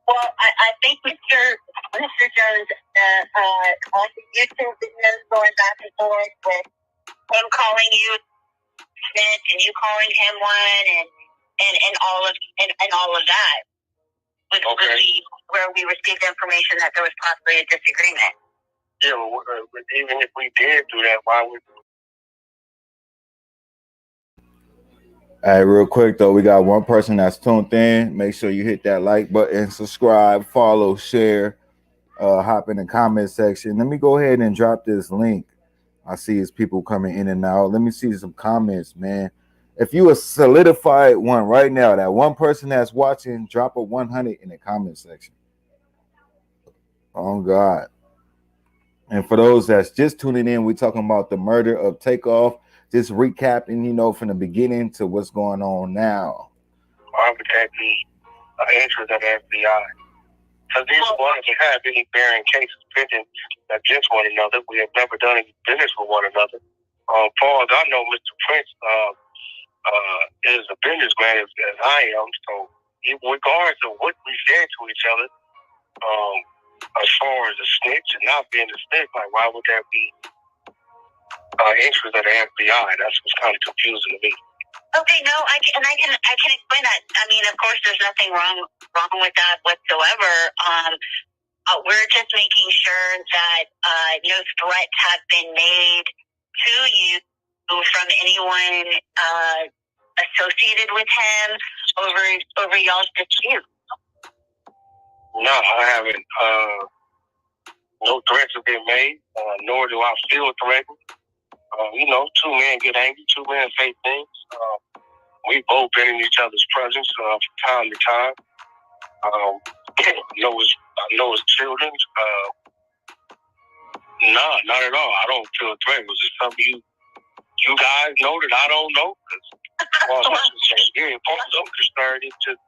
Speaker 8: Well, I think Mr. Jones, on the YouTube videos going back and forth with him calling you snitch and you calling him one, and all of that. Would be where we received information that there was possibly a disagreement.
Speaker 5: Yeah, but even if we did do that, why would?
Speaker 1: All right, real quick though, we got one person that's tuned in. Make sure you hit that like button, subscribe, follow, share, hop in the comment section. Let me go ahead and drop this link. I see it's people coming in and out. Let me see some comments, man. If you a solidified one right now, that one person that's watching, drop a 100 in the comment section. Oh God. And for those that's just tuning in, we're talking about the murder of Takeoff. Just recapping, from the beginning to what's going on now.
Speaker 5: Why would that be? interest of the FBI. Because neither one of them have any bearing cases pending against one another. We have never done any business with one another. Far as I know, Mr. Prince is a businessman as I am. So, regardless of what we said to each other, as far as a snitch and not being a snitch, like why would that be interest of the FBI? That's what's kind of confusing to me.
Speaker 8: Okay, no, I can explain that. I mean, of course, there's nothing wrong with that whatsoever. We're just making sure that no threats have been made to you from anyone associated with him over y'all's dispute.
Speaker 5: No, I haven't. No threats have been made, nor do I feel threatened. Two men get angry, two men say things. We've both been in each other's presence from time to time. I know his children. No, not at all. I don't feel threatened. Was it something you guys know that I don't know? Well, I'm concerned, it's just,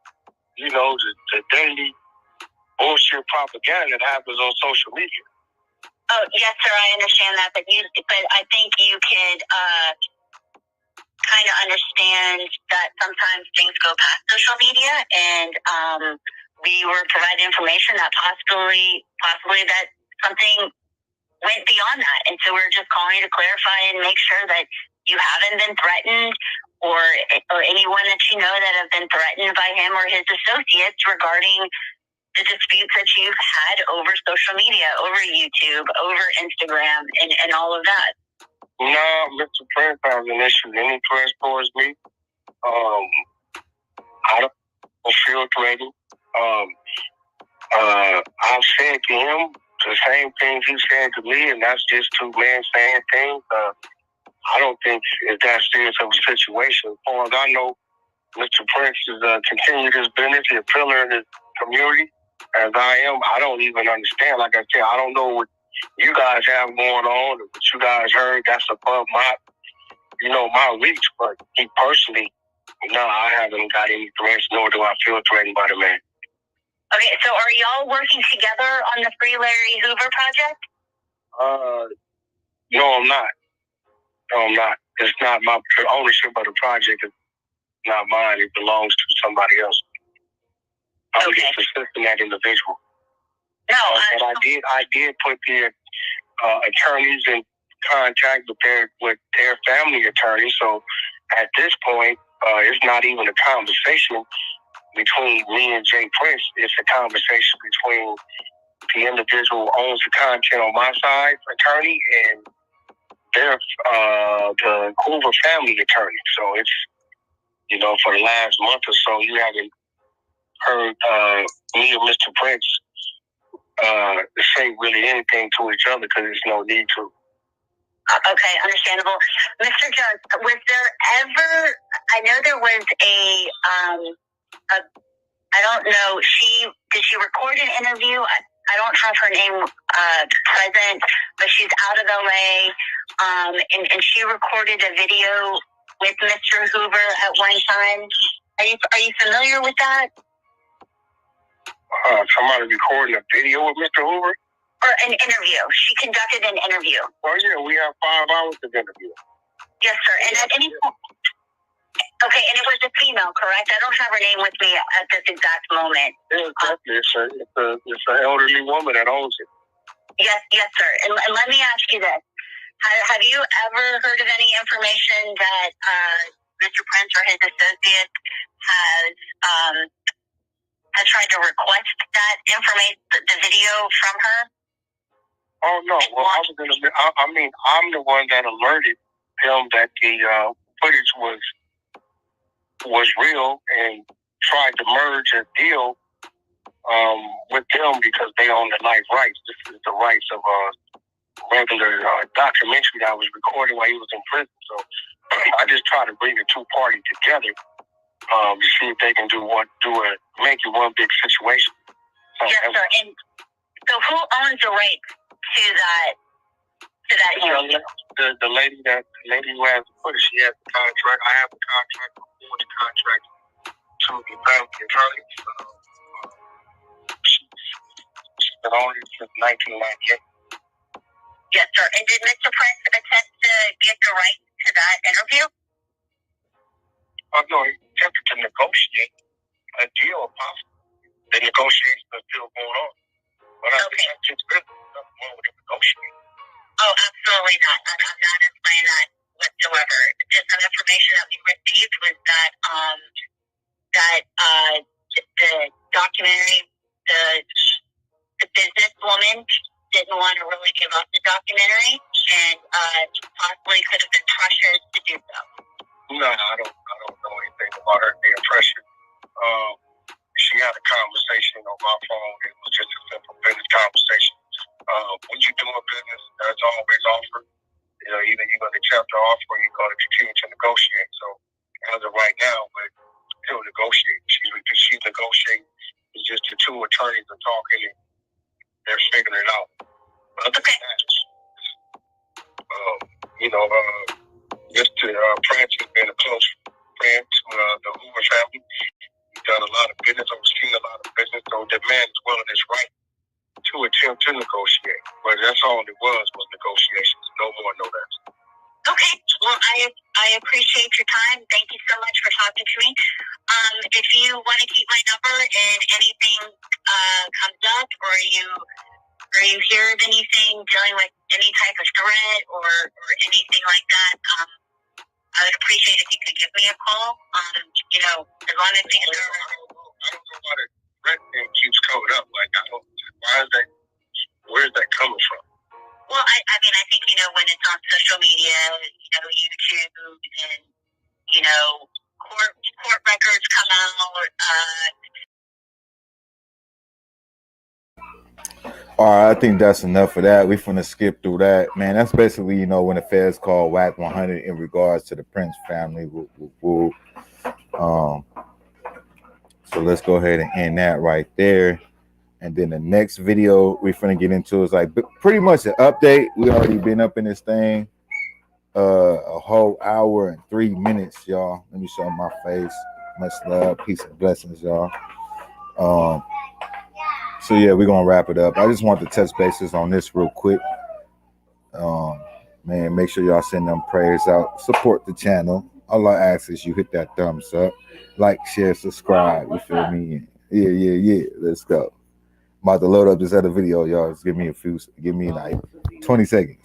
Speaker 5: the daily bullshit propaganda that happens on social media.
Speaker 8: Oh, yes, sir, I understand that, but I think you could kind of understand that sometimes things go past social media, and we were providing information that possibly that something went beyond that, and so we're just calling to clarify and make sure that you haven't been threatened, or anyone that you know that have been threatened by him or his associates regarding the disputes that you've had over social media, over YouTube, over Instagram, and all of that.
Speaker 5: No, Mr. Prince has an issue. Any threats towards me, I don't feel threatened. I've said to him the same things he said to me, and that's just two men saying things. I don't think it's that serious of a situation. As far as I know, Mr. Prince has continued his business. He's a pillar in his community, as I am. I don't even understand. Like I said, I don't know what you guys have going on, or what you guys heard. That's above my reach. But he personally, no, I haven't got any threats, nor do I feel threatened by the man.
Speaker 8: Okay, so are y'all working together on the Free Larry Hoover project?
Speaker 5: No, I'm not. It's not my ownership of the project. It's not mine. It belongs to somebody else. I'm just assisting that individual.
Speaker 8: No,
Speaker 5: but I did put the attorneys in contact with their family attorney. So at this point, it's not even a conversation between me and Jay Prince. It's a conversation between the individual who owns the content on my side, attorney, and the Hoover family attorney. So it's, for the last month or so, you haven't heard me or Mr. Prince say really anything to each other because there's no need to.
Speaker 8: Okay, understandable. Mr. Jones, was there ever, I know there was I don't know, did she record an interview? I don't have her name present, but she's out of LA, and she recorded a video with Mr. Hoover at one time. Are you familiar with that?
Speaker 5: Somebody recording a video with Mr. Hoover?
Speaker 8: Or an interview. She conducted an interview.
Speaker 5: Oh, yeah, we have 5 hours of interview.
Speaker 8: Yes, sir. And at any point, okay, and it was a female, correct? I don't have her name with me at this exact moment.
Speaker 5: It's an elderly woman that owns it.
Speaker 8: Yes, sir. And let me ask you this. Have you ever heard of any information that Mr. Prince or his associates has tried to request that information, the video from her?
Speaker 5: Oh, no. Well, I'm the one that alerted him that the footage was real and tried to merge a deal with them because they own the life rights. This is the rights of regular documentary that was recorded while he was in prison. So I just try to bring the two parties together to see if they can make it one big situation.
Speaker 8: Yes, sir. And so who owns the rights to that image?
Speaker 5: The lady who has the footage, she has the contract. I have the contract. The contract to the family attorneys. She's been on it since 1998.
Speaker 8: Yes, sir. And did Mr. Prince attempt to get the right to that interview?
Speaker 5: No, he attempted to negotiate a deal if possible. The negotiations are still going on. But I think that's just good. Nothing wrong with negotiating.
Speaker 8: Oh, absolutely not. I'm not implying that whatsoever. Just some information that we received was that the documentary, the businesswoman didn't want to really give up the documentary and possibly could have been pressured to do so.
Speaker 5: No, I don't know anything about her being pressured. She had a conversation on my phone. It was just a simple business conversation. When you do a business, there's always offer. You know, either you're going to accept the offer or you're going to continue to negotiate. So as of right now, we're still negotiating. She's negotiating. It's just the two attorneys are talking and they're figuring it out. But other than that, Mr. Prince has been a close friend to the Hoover family. He's done a lot of business, overseen a lot of business, so the man is well in his right to attempt to negotiate. But that's all it was negotiations. No more, no less.
Speaker 8: Okay. Well, I appreciate your time. Thank you so much for talking to me. If you want to keep my number and anything comes up or you hear of anything dealing with any type of threat or anything like that, I would appreciate if you could give me a call. As long as things are...
Speaker 5: I don't know why the threat thing keeps coming up. Like, where is that coming from?
Speaker 8: Well, I mean, I think, when it's on social media, YouTube and, court records come out.
Speaker 1: All right, I think that's enough of that. We're finna skip through that, man. That's basically, when the feds call WAC 100 in regards to the Prince family. So let's go ahead and end that right there. And then the next video we're finna get into is like pretty much an update. We already been up in this thing a whole hour and 3 minutes, y'all. Let me show my face. Much love, peace and blessings, y'all. So yeah, we're gonna wrap it up. I just want to touch bases on this real quick. Man, make sure y'all send them prayers out. Support the channel. All I ask is you hit that thumbs up, like, share, subscribe. You feel me? Yeah. Let's go. I'm about to load up this other video, y'all. Just give me like 20 seconds.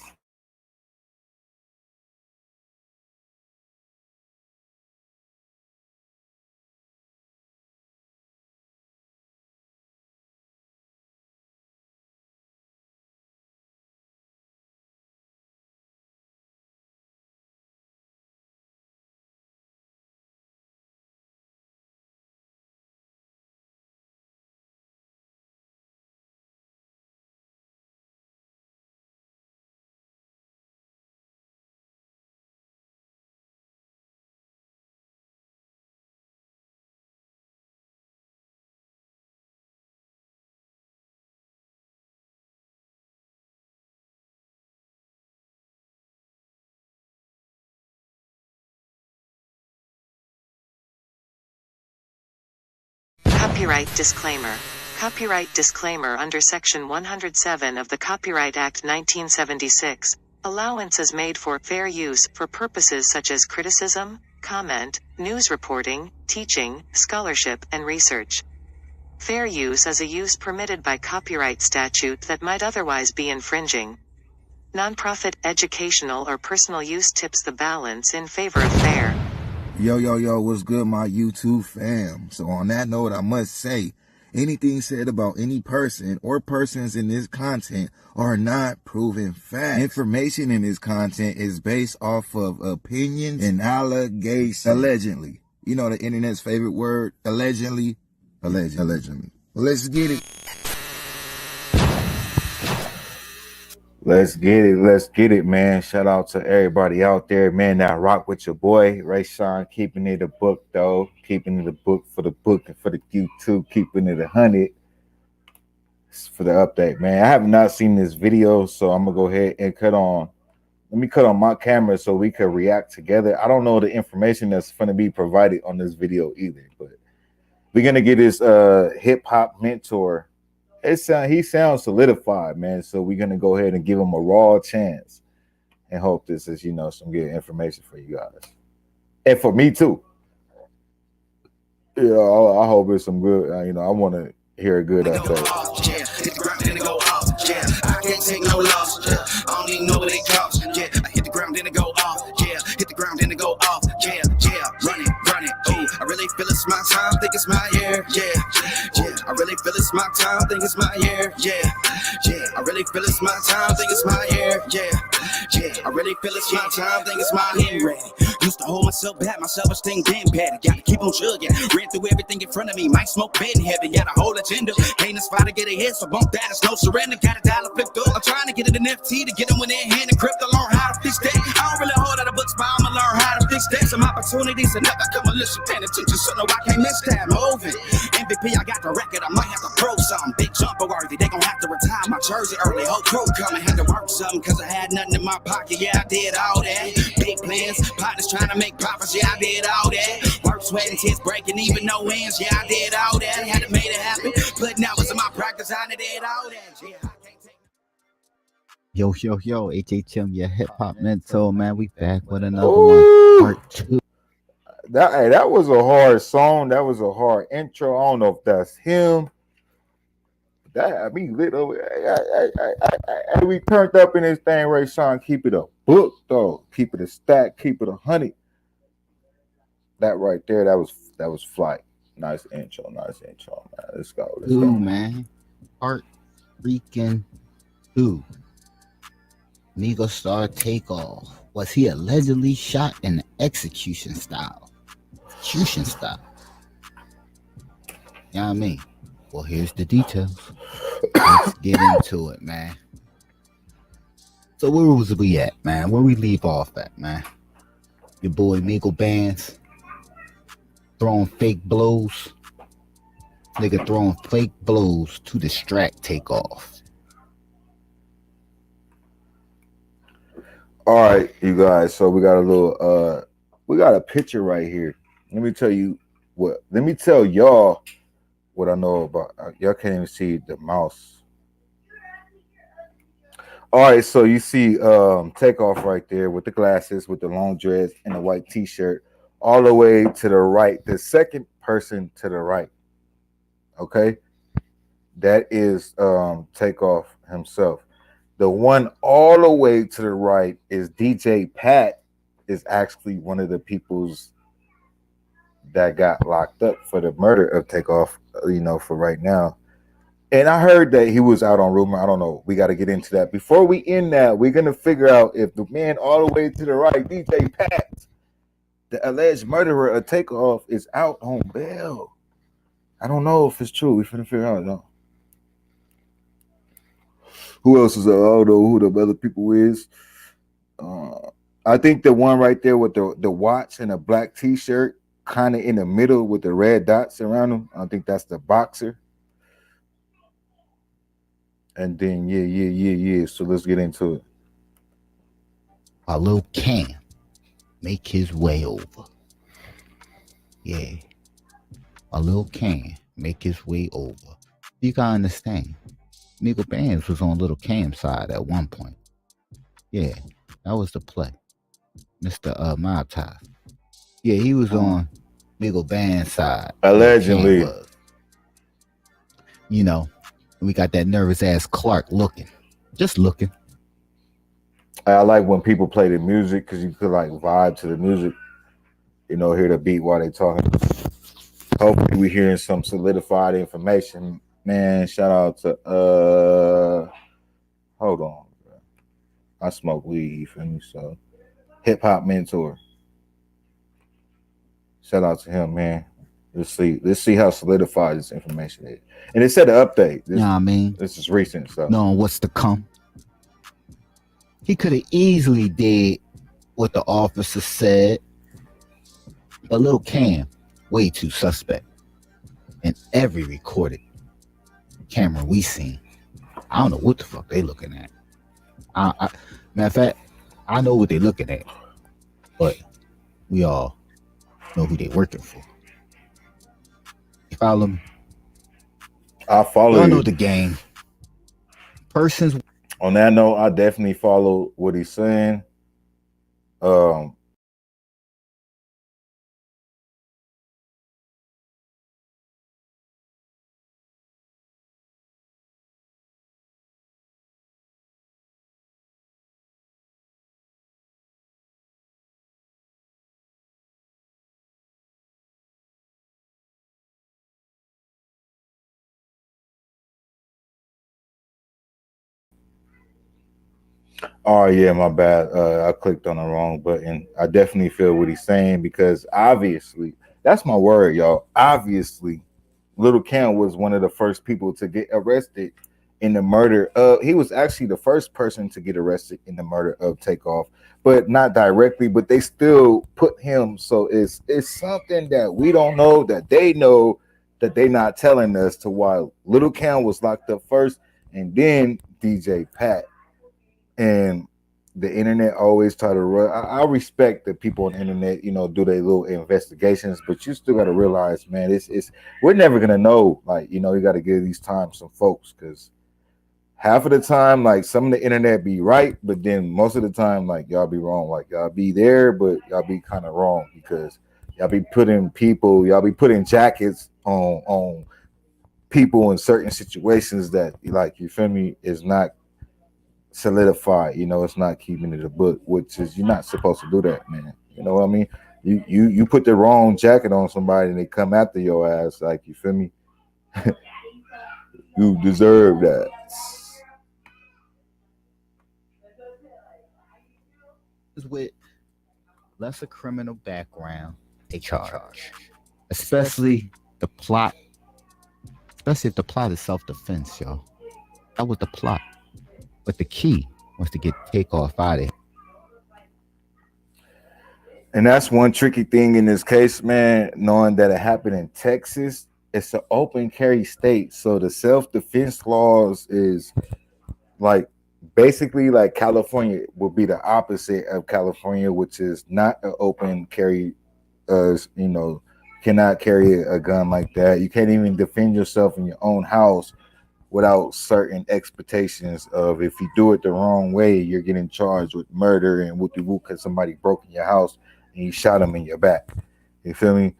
Speaker 2: Copyright disclaimer. Copyright disclaimer under Section 107 of the Copyright Act 1976. Allowance is made for fair use for purposes such as criticism, comment, news reporting, teaching, scholarship, and research. Fair use is a use permitted by copyright statute that might otherwise be infringing. Nonprofit, educational, or personal use tips the balance in favor of fair.
Speaker 3: Yo, what's good, my YouTube fam? So on that note, I must say, anything said about any person or persons in this content are not proven facts. Information in this content is based off of opinions and allegations. Allegedly. You know the internet's favorite word, allegedly. Allegedly. Well, let's get it.
Speaker 1: Let's get it, man. Shout out to everybody out there, man, that rock with your boy, Ray Sean, keeping it a book, though. Keeping it a book for the book and for the YouTube, keeping it 100 for the update, man. I have not seen this video, so I'm going to go ahead and let me cut on my camera so we can react together. I don't know the information that's going to be provided on this video either, but We're gonna get his hip hop mentor. He sounds solidified, man. So we're gonna go ahead and give him a raw chance and hope this is, some good information for you guys. And for me too. Yeah, I hope it's some good. I want to hear a good update.
Speaker 6: Hit the ground and it go off. Yeah, I can't take no loss. Yeah, I don't even know what it costs. Yeah, I hit the ground and it go off. Yeah, hit the ground and it go off. Yeah, run it. Oh, I really feel it's my time. Think it's my year. Yeah. I really feel it's my time. Think it's my year. Yeah. I really feel it's my time. Think it's my year. Yeah. I really feel it's my time. Think it's my year. Used to hold myself back, my self-esteem getting better. Gotta keep on chugging. Ran through everything in front of me. Might smoke bed and heavy. Got a whole agenda. Ain't inspired to get ahead, so bump that. It's no surrender. Got a dollar flipped up. I'm trying to get it an FT to get them in their hand and crypto. Learn how to fix that. I don't really hold out of books, but I'ma learn how to fix that. Some opportunities and never come and listen, paying attention. So no, I can't miss that. Moving. MVP, I got the record. I might have to throw something. Big jumper worthy. They gon' have to retire my jersey early. Whole crew coming. Had to work something cause I had nothing in my pocket. Yeah, I did all that. Big plans. Partners trying to make profits. Yeah, I did all that. Work, sweat, and tears breaking, even no ends. Yeah, I did all that. Had to make it happen. Putting hours in my practice, I did all that. Yeah, I can't take.
Speaker 9: Yo, HHM, your hip hop mentor, man. We back with another one, part 2.
Speaker 1: That was a hard song. That was a hard intro. I don't know if that's him. Lit over. We turned up in this thing, Ray Sean. Keep it a book, though. Keep it a stack. Keep it 100. That right there, that was flight. Nice intro, man. Let's go.
Speaker 9: Man. Part freaking 2. Mego star Takeoff. Was he allegedly shot in the execution style? You know what I mean? Well, here's the details. Let's get into it, man. So where was we at, man? Where we leave off at, man? Your boy Mego Bands throwing fake blows. Nigga throwing fake blows to distract Takeoff.
Speaker 1: All right, you guys. So we got a picture right here. Let me tell y'all what I know about. Y'all can't even see the mouse. All right, so you see Takeoff right there with the glasses, with the long dreads and the white t-shirt, all the way to the right. The second person to the right. Okay, that is Takeoff himself. The one all the way to the right is DJ Pat, is actually one of the peoples that got locked up for the murder of Takeoff, for right now. And I heard that he was out on rumor. I don't know. We got to get into that. Before we end that, we're going to figure out if the man all the way to the right, DJ Pat, the alleged murderer of Takeoff, is out on bail. I don't know if it's true. We're finna figure out, no. Who else is? I don't know who the other people is. I think the one right there with the watch and a black t-shirt, kind of in the middle with the red dots around him. I think that's the boxer. And then yeah. So let's get into it.
Speaker 9: A little Cam make his way over. Yeah. A little Cam make his way over. You gotta understand. Mego Bands was on Little Cam's side at one point. Yeah, that was the play. Mr. Mob Ties. Yeah, he was on Mego Band's side.
Speaker 1: Allegedly.
Speaker 9: We got that nervous ass Clark looking. Just looking.
Speaker 1: I like when people play the music because you could like vibe to the music. Hear the beat while they talking. Hopefully we hearing some solidified information. Man, shout out to hold on. Bro. I smoke weed, you feel me? So hip hop mentor. Shout out to him, man. Let's see how solidified this information is. And it said an update. This is recent, so
Speaker 9: knowing what's to come. He could have easily did what the officer said. But Lil Cam, way too suspect. In every recorded camera we seen. I don't know what the fuck they looking at. Matter of fact, I know what they looking at. But we all know who they working for. follow me?
Speaker 1: I follow
Speaker 9: Y'all
Speaker 1: you.
Speaker 9: know the game. Persons.
Speaker 1: On that note, I definitely follow what he's saying. Oh yeah, my bad. I clicked on the wrong button. I definitely feel what he's saying because obviously, that's my word, y'all. Obviously, Little Cam was one of the first people to get arrested in the murder of. He was actually the first person to get arrested in the murder of Takeoff, but not directly. But they still put him. So it's something that we don't know that they know that they not telling us. To why Little Cam was locked up first, and then DJ Pat. And the internet always try to run. I respect that people on the internet, do their little investigations, but you still got to realize, man, it's we're never gonna know. Like, you got to give these times some folks because half of the time, like some of the internet be right, but then most of the time, like y'all be wrong. Like y'all be there, but y'all be kind of wrong because y'all be putting jackets on people in certain situations that, like, you feel me, is not solidified. It's not keeping it a book, which is you're not supposed to do that, man. You know what I mean? You put the wrong jacket on somebody and they come after your ass, like, you feel me? You deserve that.
Speaker 9: With lesser criminal background, a charge, especially the plot. Especially if the plot is self-defense, y'all. That was the plot. But the key was to get Takeoff out of here.
Speaker 1: And that's one tricky thing in this case, man, knowing that it happened in Texas. It's an open carry state. So the self-defense laws is like basically like California would be the opposite of California, which is not an open carry, cannot carry a gun like that. You can't even defend yourself in your own house without certain expectations of if you do it the wrong way, you're getting charged with murder and whoop-de-whoop because somebody broke in your house and you shot them in your back. You feel me?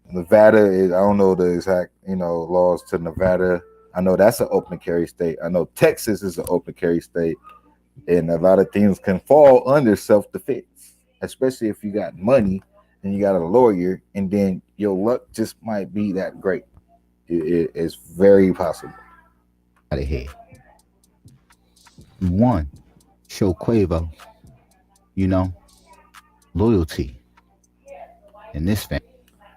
Speaker 1: Nevada is, I don't know the exact, laws to Nevada. I know that's an open carry state. I know Texas is an open carry state. And a lot of things can fall under self-defense, especially if you got money and you got a lawyer, and then your luck just might be that great. It's very possible.
Speaker 9: Out of here. One, show Quavo, loyalty in this family.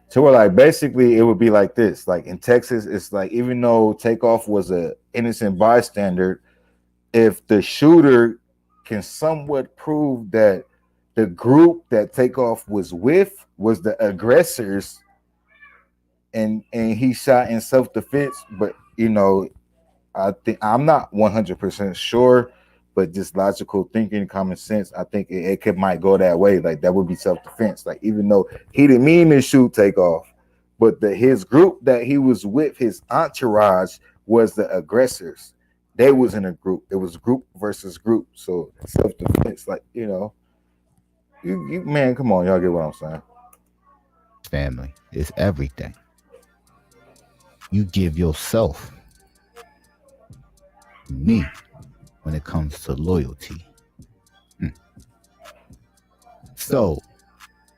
Speaker 1: So we're like, basically, it would be like this. Like in Texas, it's like, even though Takeoff was an innocent bystander, if the shooter can somewhat prove that the group that Takeoff was with was the aggressors, and he shot in self-defense, but I think I'm not 100% sure, but just logical thinking, common sense, I think it might go that way. Like that would be self-defense. Like even though he didn't mean to shoot Takeoff, but his group that he was with, his entourage, was the aggressors. They was in a group. It was group versus group. So self-defense, like you man, come on, y'all get what I'm saying.
Speaker 9: Family is everything. You give yourself me when it comes to loyalty. So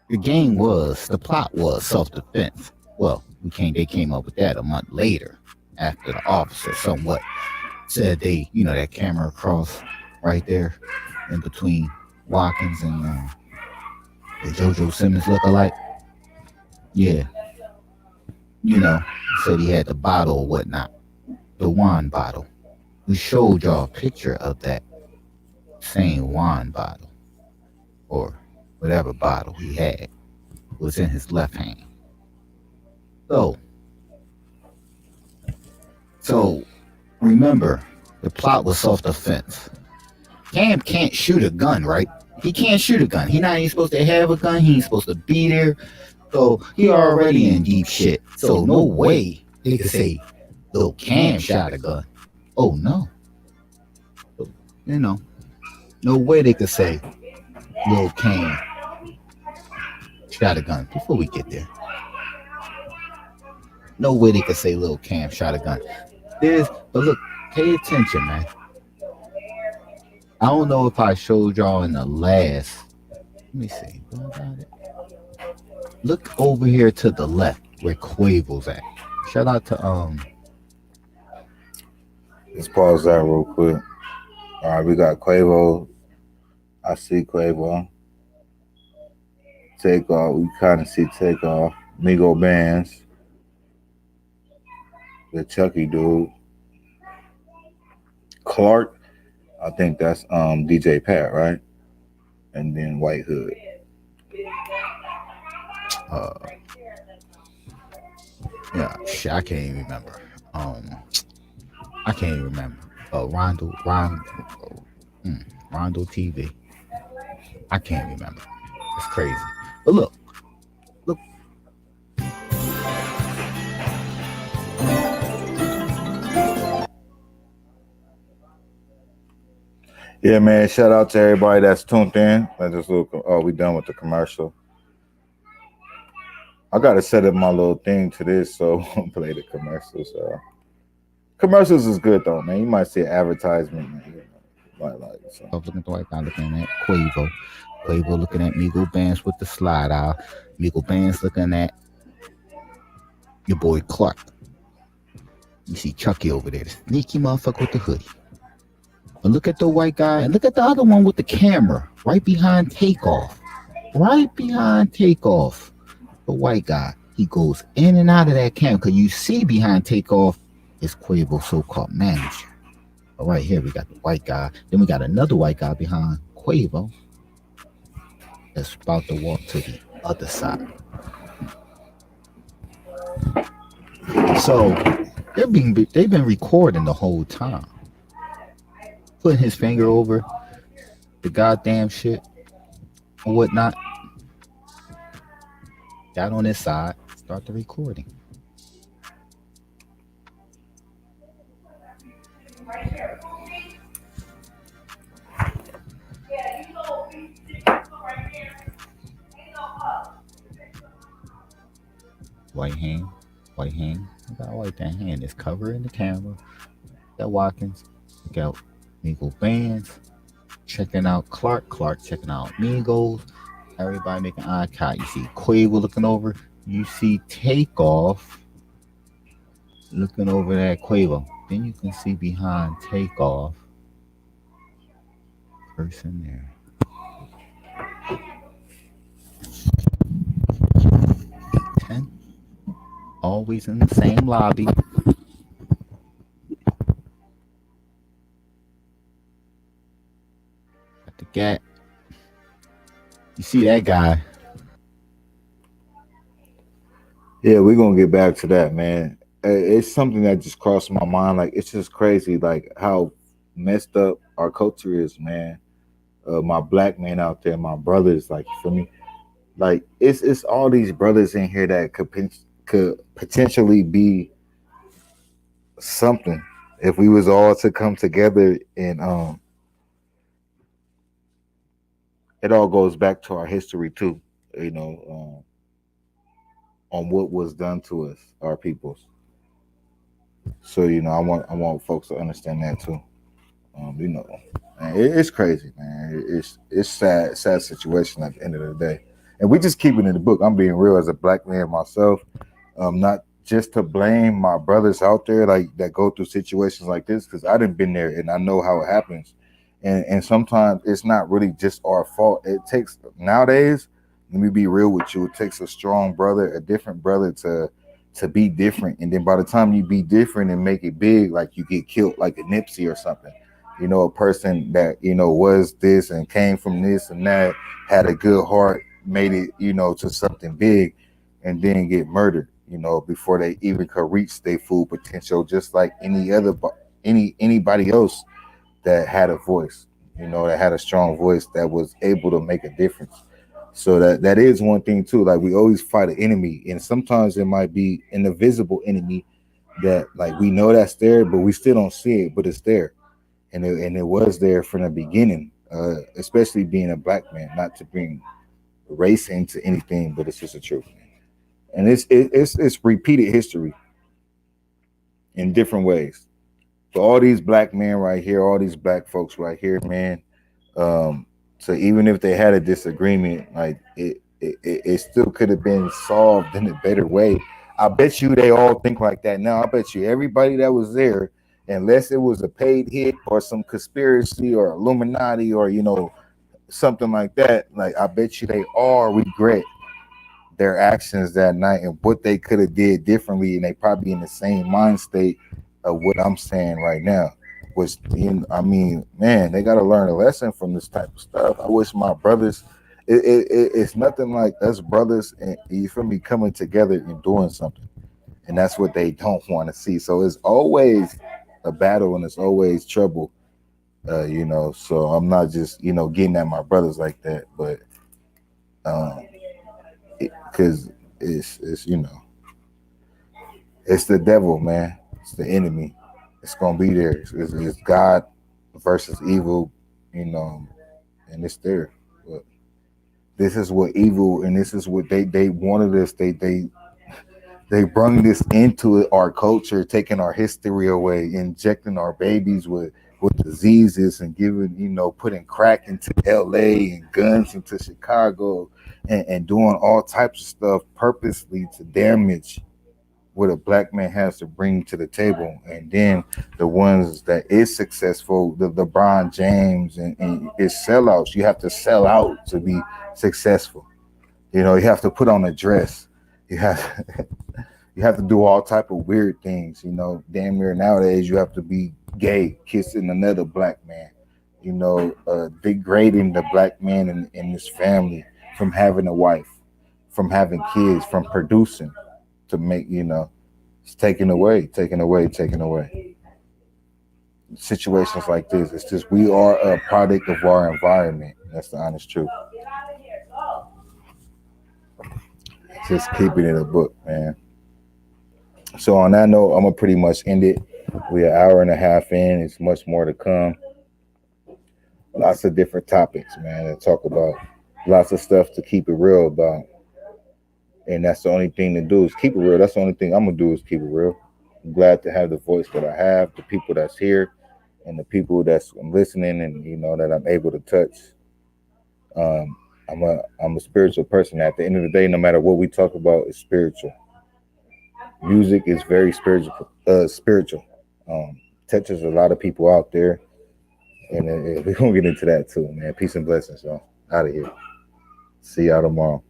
Speaker 9: the plot was self-defense. Well, they came up with that a month later after the officer somewhat said that camera across right there in between Watkins and the JoJo Simmons look-alike. Yeah. Said he had the bottle or whatnot, the wine bottle. We showed y'all a picture of that same wine bottle or whatever bottle he had was in his left hand. So remember, the plot was self-defense. Cam can't shoot a gun, right? He can't shoot a gun. He's not even supposed to have a gun. He ain't supposed to be there. So he already in deep shit. So no way They could say Lil Cam shot a gun. Oh no. You know, no way they could say Lil Cam shot a gun before we get there. No way they could say Lil Cam shot a gun. But look, pay attention, man. I don't know if I showed y'all in the last. Let me see. Look over here to the left where Quavo's at. Shout out to
Speaker 1: Let's pause that real quick. All right, we got Quavo. I see Quavo. Takeoff. We kind of see Takeoff. Migo Bands. The Chucky dude. Clark. I think that's DJ Pat, right? And then White Hood.
Speaker 9: Yeah, shit, I can't even remember. I can't even remember. Rondo TV. I can't remember. It's crazy. But look.
Speaker 1: Yeah, man. Shout out to everybody that's tuned in. Let's just look. Oh, we done with the commercial. I gotta set up my little thing to this, so play the commercials. Commercials is good though, man. You might see an advertisement,
Speaker 9: So. I was looking at the white guy looking at Quavo. Quavo looking at Migo Bands with the slide out. Migo Bands looking at your boy Clark. You see Chucky over there, the sneaky motherfucker with the hoodie. But look at the white guy and look at the other one with the camera right behind Takeoff. Right behind Takeoff. The white guy. He goes in and out of that camera because you see behind Takeoff is Quavo's so-called manager. All right, here we got the white guy. Then we got another white guy behind Quavo that's about to walk to the other side. So they've been recording the whole time. Putting his finger over the goddamn shit or whatnot. Got on his side, start the recording. White hand. I got a white hand. It's covering the camera. Got Watkins. We got Migo Bands. Checking out Clark checking out Migos. Everybody making eye contact. You see Quavo looking over. You see Takeoff looking over at Quavo. Then you can see behind Takeoff person there. Always in the same lobby. At the gap. You see that guy.
Speaker 1: Yeah, we're gonna get back to that, man. It's something that just crossed my mind. Like, it's just crazy, like how messed up our culture is, man. My black man out there, my brothers, like, for me, like it's all these brothers in here that could potentially be something if we was all to come together. And it all goes back to our history too, you know, on what was done to us, our peoples. So, you know, I want folks to understand that too. You know, man, it's crazy, man. It's sad situation at the end of the day. And we just keep it in the book. I'm being real as a black man myself. Not just to blame my brothers out there like that go through situations like this, because I done been there and I know how it happens. And sometimes it's not really just our fault. It takes nowadays, let me be real with you, it takes a strong brother, a different brother to be different. And then by the time you be different and make it big, like you get killed like a Nipsey or something. You know, a person that, you know, was this and came from this and that, had a good heart, made it, you know, to something big, and then get murdered, you know, before they even could reach their full potential, just like anybody else that had a voice, you know, that had a strong voice that was able to make a difference. So that is one thing too. Like, we always fight an enemy, and sometimes it might be an invisible enemy that like we know that's there, but we still don't see it, but it's there, and it was there from the beginning. Especially being a black man, not to bring race into anything, but it's just the truth, and it's repeated history in different ways. So all these black men right here, all these black folks right here, man. Um, so even if they had a disagreement, like it still could have been solved in a better way. I bet you they all think like that now. I bet you everybody that was there, unless it was a paid hit or some conspiracy or Illuminati or something like that, like I bet you they all regret their actions that night and what they could have did differently, and they probably in the same mind state of what I'm saying right now. Which I mean, man, they got to learn a lesson from this type of stuff. I wish my brothers. It's nothing like us brothers, and you feel me, coming together and doing something, and that's what they don't want to see. So it's always a battle, and it's always trouble. So I'm not just getting at my brothers like that, but because it's it's the devil, man. It's the enemy. It's gonna be there. It's God versus evil, and it's there. But this is what evil, and this is what they wanted us. They brung this into it, our culture, taking our history away, injecting our babies with diseases, and giving putting crack into L.A. and guns into Chicago, and doing all types of stuff purposely to damage what a black man has to bring to the table. And then the ones that is successful, the LeBron James and it's sellouts. You have to sell out to be successful. You have to put on a dress. You have you have to do all type of weird things. Damn near nowadays you have to be gay, kissing another black man. Degrading the black man in his family from having a wife, from having kids, from producing to make it's taken away, taken away, taken away. Situations like this, it's just we are a product of our environment. That's the honest truth. Just keeping it a book, man. So on that note, I'm gonna pretty much end it. We're an hour and a half in. It's much more to come. Lots of different topics, man, to talk about. Lots of stuff to keep it real about. And that's the only thing to do is keep it real. That's the only thing I'm gonna do is keep it real. I'm glad to have the voice that I have, the people that's here, and the people that's listening, and that I'm able to touch. I'm a spiritual person. At the end of the day, no matter what we talk about, it's spiritual. Music is very spiritual. Spiritual. Touches a lot of people out there, and we're gonna get into that too, man. Peace and blessings, y'all. Out of here. See y'all tomorrow.